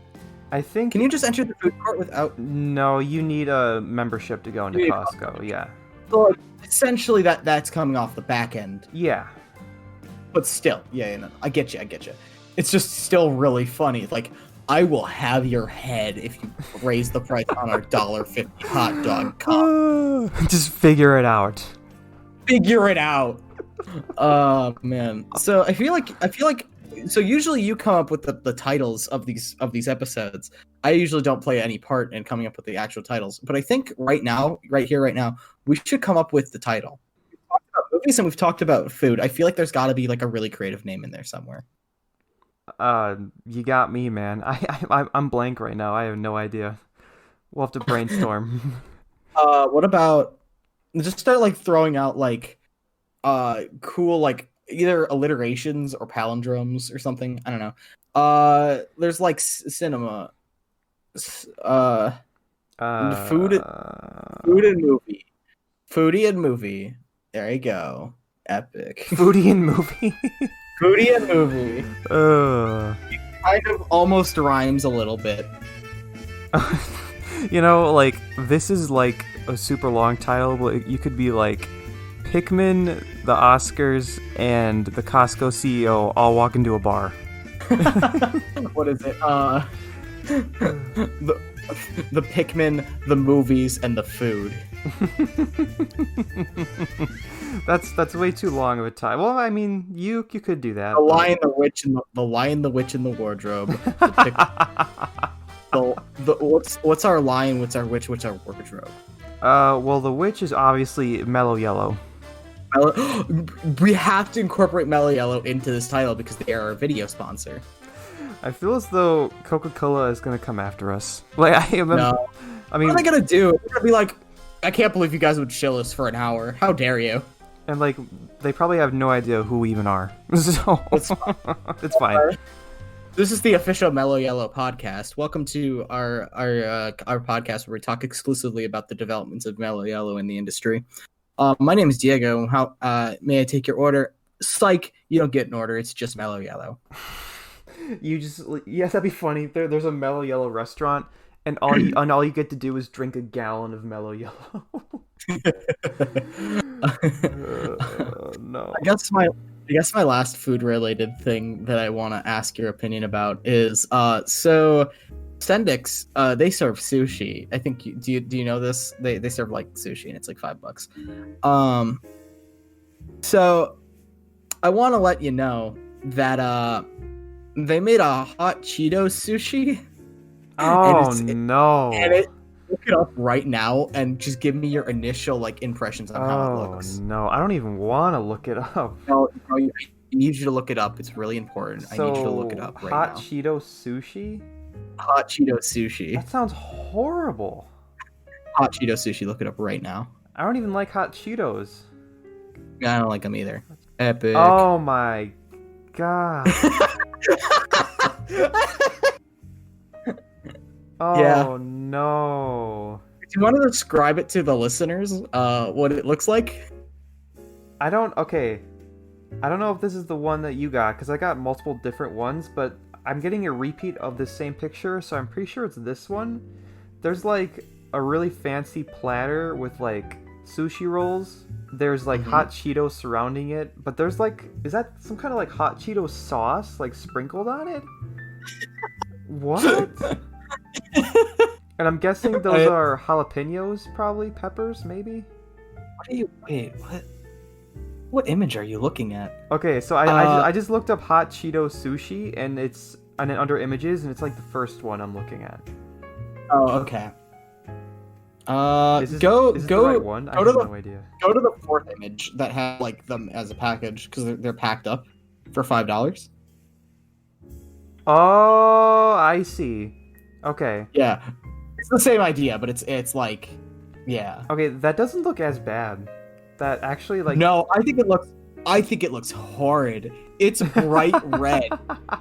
I think. Can you just enter the food court without? No, you need a membership to go into Costco. Yeah. So essentially, that's coming off the back end. Yeah. But still, no, I get you. It's just still really funny. Like, I will have your head if you raise the price on our $1.50 hot dog cup. Just figure it out. Figure it out. Oh man. So I feel like so usually you come up with the titles of these episodes. I usually don't play any part in coming up with the actual titles, but I think right now, we should come up with the title. We've talked about movies and we've talked about food. I feel like there's got to be like a really creative name in there somewhere. You got me, man. I'm blank right now. I have no idea. We'll have to brainstorm. What about just start like throwing out like cool like either alliterations or palindromes or something. I don't know. There's like cinema, food and movie, foodie and movie. There you go. Epic. Foodie and movie. Foodie and movie. It kind of almost rhymes a little bit. You know, like this is like a super long title, but you could be like Pikmin, the Oscars, and the Costco CEO all walk into a bar. What is it? The Pikmin, the movies, and the food. That's way too long of a title. Well, I mean, you could do that. The Lion, the Witch, and the Lion, the Witch, and the Wardrobe. What's our lion? What's our witch? What's our wardrobe? Well, the witch is obviously Mellow Yellow. We have to incorporate Mellow Yellow into this title because they are our video sponsor. I feel as though Coca-Cola is gonna come after us. Like No. I mean, what are they gonna do? They're gonna be like, I can't believe you guys would chill us for an hour. How dare you? And like, they probably have no idea who we even are. So It's fine. It's fine. This is the official Mellow Yellow podcast. Welcome to our podcast where we talk exclusively about the developments of Mellow Yellow in the industry. My name is Diego. How may I take your order? Psych, you don't get an order. It's just Mellow Yellow. That'd be funny. There's a Mellow Yellow restaurant, and all you get to do is drink a gallon of Mellow Yellow. No. I guess my last food related thing that I want to ask your opinion about is so Sendix, they serve sushi. I think do you know this? They serve like sushi and it's like $5. So I want to let you know that they made a hot Cheeto sushi. Oh no. Look it up right now and just give me your initial like impressions on how it looks. Oh no, I don't even want to look it up. No, I need you to look it up. It's really important. So, I need you to look it up right hot now. Cheeto sushi? Hot Cheeto sushi. That sounds horrible. Hot Cheeto sushi. Look it up right now. I don't even like hot Cheetos. I don't like them either. Epic. Oh my god. Oh Yeah. no. Do you want to describe it to the listeners? What it looks like? Okay. I don't know if this is the one that you got, because I got multiple different ones, but I'm getting a repeat of the same picture, so I'm pretty sure it's this one. There's like a really fancy platter with like sushi rolls. There's like hot Cheetos surrounding it, but there's like, is that some kind of like hot Cheeto sauce like sprinkled on it? What? And I'm guessing those are jalapenos, probably peppers, maybe. Wait, what? What image are you looking at? Okay, so I just looked up hot Cheeto sushi, and it's under images, and it's like the first one I'm looking at. Oh, okay. Is this the right one? I have no idea. Go to the fourth image that has like them as a package because they're packed up for $5. Oh, I see. Okay. Yeah, it's the same idea, but it's like, yeah. Okay, that doesn't look as bad. That actually like No, I think it looks horrid. It's bright red.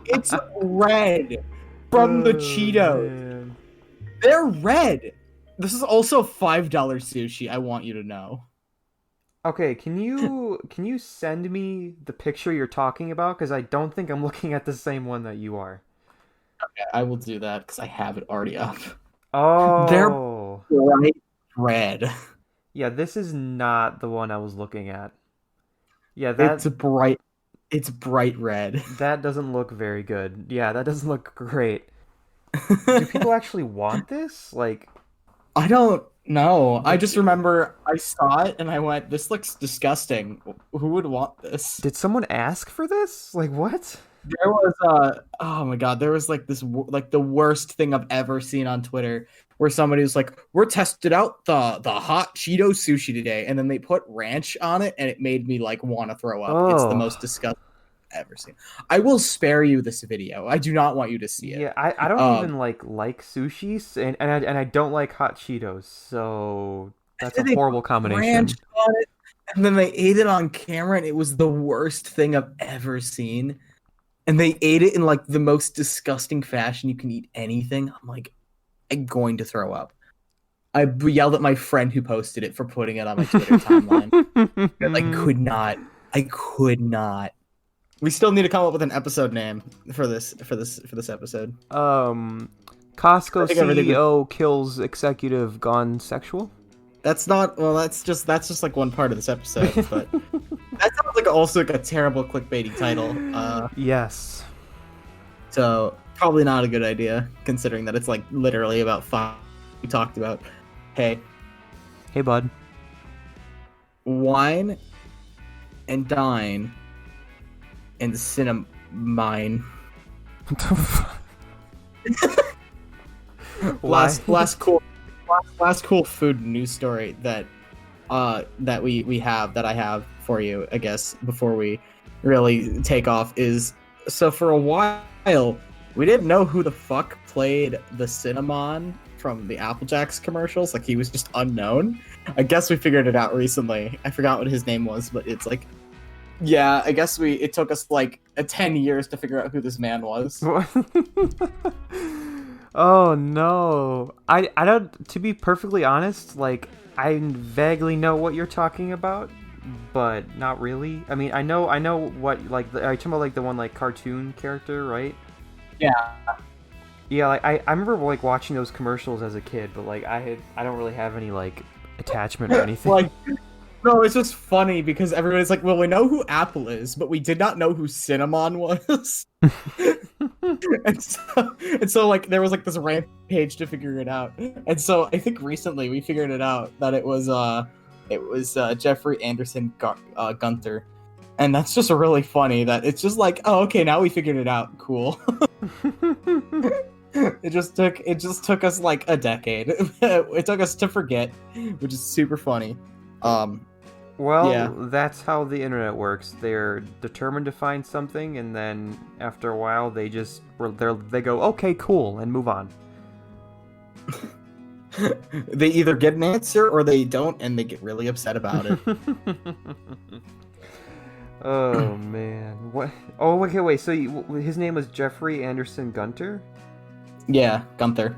It's red from the Cheetos. Man. They're red. This is also $5 sushi. I want you to know. Okay, can you send me the picture you're talking about? Because I don't think I'm looking at the same one that you are. Okay, I will do that because I have it already up. Oh, They're bright red. Yeah, this is not the one I was looking at. Yeah, It's bright red. that doesn't look very good. Yeah, that doesn't look great. Do people actually want this? Like, I don't know. I just remember I saw it and I went, "This looks disgusting. Who would want this?" did someone ask for this? Like, what? There was oh my god, there was like this like the worst thing I've ever seen on Twitter where somebody was like, "We're tested out the hot Cheeto sushi today," and then they put ranch on it, and it made me like want to throw up. It's the most disgusting I've ever seen. I will spare you this video. I do not want you to see it. Yeah, I don't even like sushi, and I don't like hot Cheetos, so that's a horrible combination. Ranch on it, and then they ate it on camera, and it was the worst thing I've ever seen. And they ate it in like the most disgusting fashion you can eat anything. I'm like, I'm going to throw up. I yelled at my friend who posted it for putting it on my Twitter timeline. I could not. We still need to come up with an episode name for this episode. Costco CEO kills executive gone sexual. That's just like one part of this episode, but that sounds like also like a terrible clickbaity title. Yes. So probably not a good idea, considering that it's like literally about 5 we talked about. Hey, bud. Wine and dine and cinnamine. Last cool food news story that I have for you, I guess, before we really take off is, so for a while we didn't know who the fuck played the cinnamon from the Apple Jacks commercials. Like, he was just unknown. I guess we figured it out recently. I forgot what his name was, but it's like, yeah, I guess it took us like 10 years to figure out who this man was. Oh no. I don't, to be perfectly honest, like, I vaguely know what you're talking about, but not really. I mean, I know what, like, are you talking about like the one like cartoon character, right? Yeah. Yeah, like I remember like watching those commercials as a kid, but like I don't really have any like attachment or anything. Like, no, it's just funny because everybody's like, well, we know who Apple is, but we did not know who Cinnamon was. and so like there was like this rampage to figure it out. And so I think recently we figured it out that it was Jeffrey Anderson Gunther. And that's just really funny that it's just like, oh, okay, now we figured it out. Cool. It just took us like a decade. It took us to forget, which is super funny. Well, yeah. That's how the internet works. They're determined to find something, and then after a while, they go, okay, cool, and move on. They either get an answer or they don't, and they get really upset about it. Oh man, what? Oh, okay, wait. So his name was Jeffrey Anderson Gunter? Yeah, Gunther.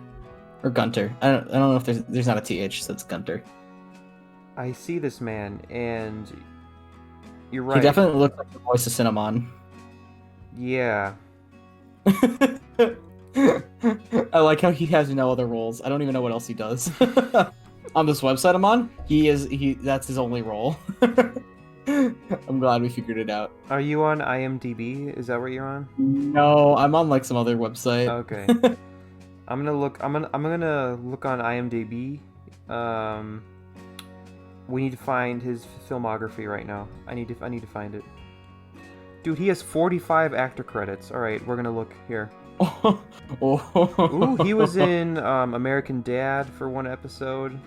Or Gunter. I don't know if there's not a TH, so it's Gunter. I see this man, and you're He right. definitely looks like the voice of Cinnamon. Yeah. I like how he has no other roles. I don't even know what else he does. On this website I'm on, that's his only role. I'm glad we figured it out. Are you on IMDb? Is that what you're on? No, I'm on like some other website. Okay. I'm gonna look on IMDb. We need to find his filmography right now. I need to find it. Dude, he has 45 actor credits. All right, we're gonna look here. Ooh, he was in American Dad for one episode.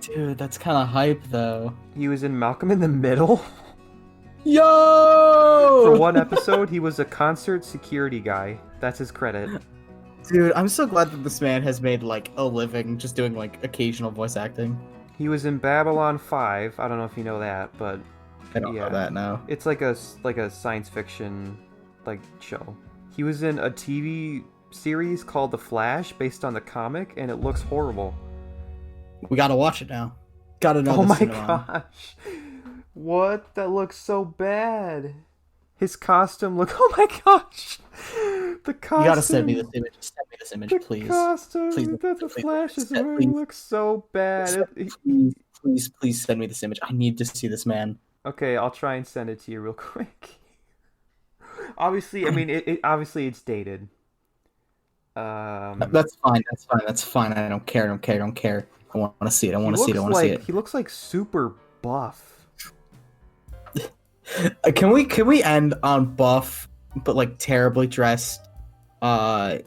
Dude, that's kind of hype though. He was in Malcolm in the Middle. Yo! For one episode, he was a concert security guy. That's his credit. Dude, I'm so glad that this man has made like a living just doing like occasional voice acting. He was in Babylon 5. I don't know if you know that, but I don't know that now. It's like a science fiction like show. He was in a TV series called The Flash based on the comic, and it looks horrible. We gotta watch it now. Gotta know. Oh my gosh. What? That looks so bad. His costume look. Oh my gosh. The costume. You gotta send me this image. Send me this image, please. The costume that the Flash is wearing looks so bad. Please send me this image. I need to see this man. Okay, I'll try and send it to you real quick. Obviously, I mean, obviously it's dated. That's fine. I don't care. I want to see it. I want to see it. He looks like super buff. Can we end on buff but like terribly dressed of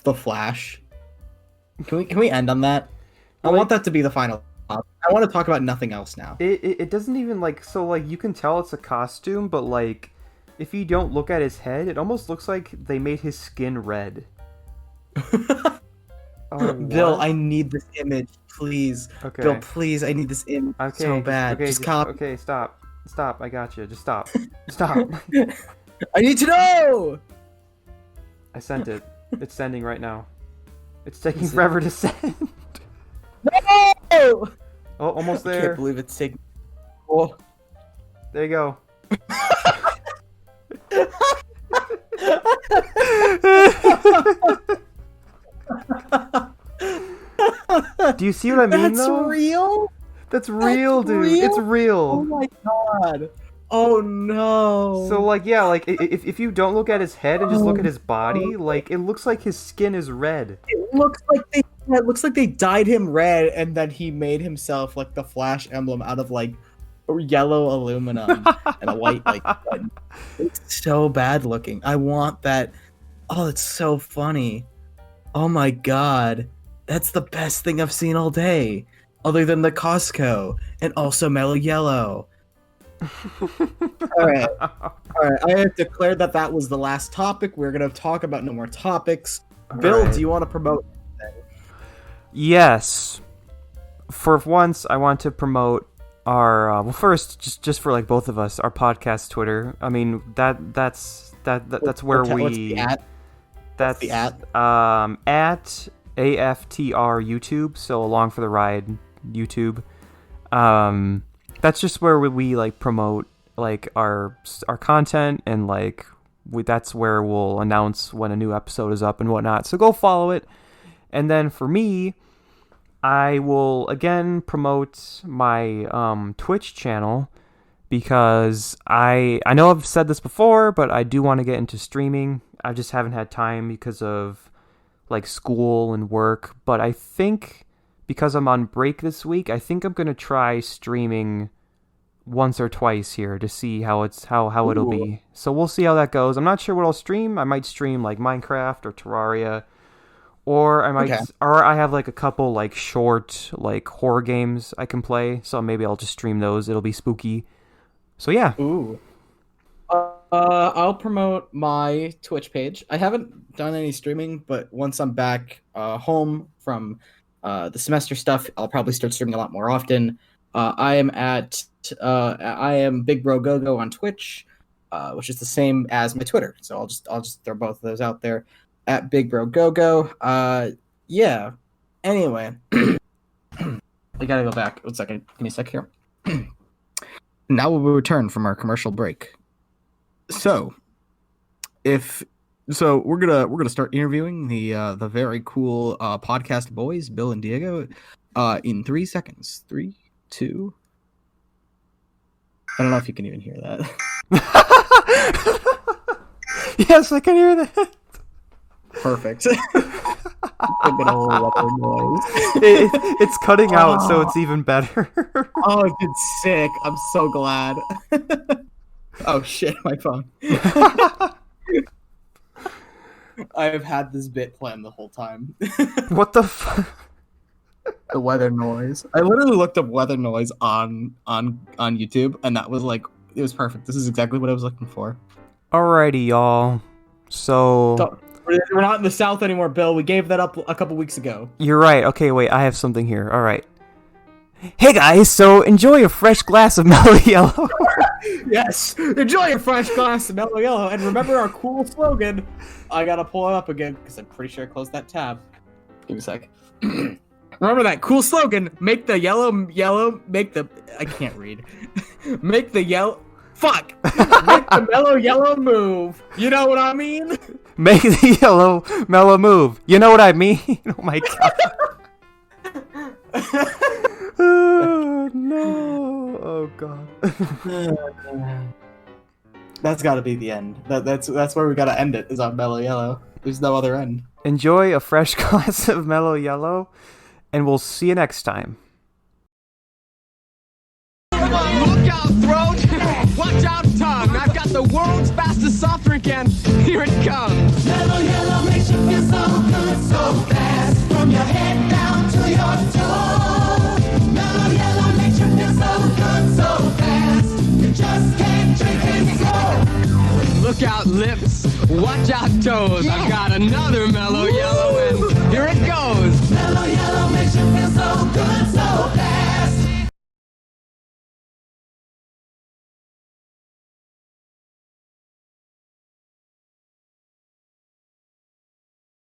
the Flash? Can we end on that? I want that to be the final. I want to talk about nothing else now. It doesn't even like, so like you can tell it's a costume, but like if you don't look at his head, it almost looks like they made his skin red. Oh, Bill, I need this image, please. Okay. Bill, please, I need this image so bad. Okay, stop. I got you. Just stop. Stop. I need to know! I sent it. It's sending right now. It's taking forever to send. No! Oh, almost there. I can't believe it's taking... Oh. There you go. Do you see what I mean, though? That's real? That's real, dude. Real? It's real. Oh my god. Oh no. So, like, yeah, like, if you don't look at his head and just look at his body, like, it looks like his skin is red. It looks like they dyed him red and then he made himself, like, the Flash emblem out of, like, yellow aluminum and a white, like, button. It's so bad looking. I want that. Oh, it's so funny. Oh my god. That's the best thing I've seen all day. Other than the Costco. And also Mellow Yellow. Alright. I have declared that was the last topic. We're going to talk about no more topics. Bill, do you want to promote anything? Yes. For once, I want to promote our well, first, just for like both of us, our podcast Twitter. I mean, that's where we. What's the at? That's the at AFTR YouTube. So Along for the Ride YouTube. That's just where we like promote like our content, and like that's where we'll announce when a new episode is up and whatnot. So go follow it. And then for me, I will again promote my Twitch channel, because I know I've said this before, but I do want to get into streaming. I just haven't had time because of like school and work. But I think because I'm on break this week, I think I'm gonna try streaming once or twice here to see how it'll be. So we'll see how that goes. I'm not sure what I'll stream. I might stream like Minecraft or Terraria. Or I have like a couple like short like horror games I can play, so maybe I'll just stream those. It'll be spooky. So yeah. Ooh. I'll promote my Twitch page. I haven't done any streaming, but once I'm back home from the semester stuff, I'll probably start streaming a lot more often. I am at I am Big Bro Go on Twitch, which is the same as my Twitter. So I'll just throw both of those out there at Big Bro Go. Yeah. Anyway, I gotta go back. 1 second. Give me a sec here. Now we will return from our commercial break. So, we're gonna start interviewing the very cool podcast boys, Bill and Diego, in 3 seconds. 3, 2. I don't know if you can even hear that. Yes, I can hear that. Perfect. A good old weather noise. It's cutting out, so it's even better. Oh, it's sick. I'm so glad. Oh shit, my phone. I've had this bit planned the whole time. What the fuck? The weather noise. I literally looked up weather noise on YouTube, and that was like, it was perfect. This is exactly what I was looking for. Alrighty, y'all. So we're not in the South anymore, Bill. We gave that up a couple weeks ago. You're right. Okay, wait. I have something here. All right. Hey guys, so enjoy a fresh glass of Mellow Yellow. Yes, enjoy a fresh glass of Mellow Yellow, and remember our cool slogan. I gotta pull it up again because I'm pretty sure I closed that tab. Give me a sec. Remember that cool slogan. Make the yellow. Make the. I can't read. Make the yellow. Fuck. Make the mellow yellow move. You know what I mean? Make the yellow mellow move. You know what I mean? Oh my god. Oh no. Oh god. That's got to be the end. That's where we got to end it. Is on mellow yellow. There's no other end. Enjoy a fresh glass of Mellow Yellow, and we'll see you next time. Look out, throat! Watch out, tongue! I've got the world's fastest soft drink, and here it comes! Mellow Yellow makes you feel so good, so fast, from your head down to your toe. Mellow Yellow makes you feel so good, so fast, you just can't drink it slow. Look out, lips! Watch out, toes! I've got another Mellow Yellow, and here it goes!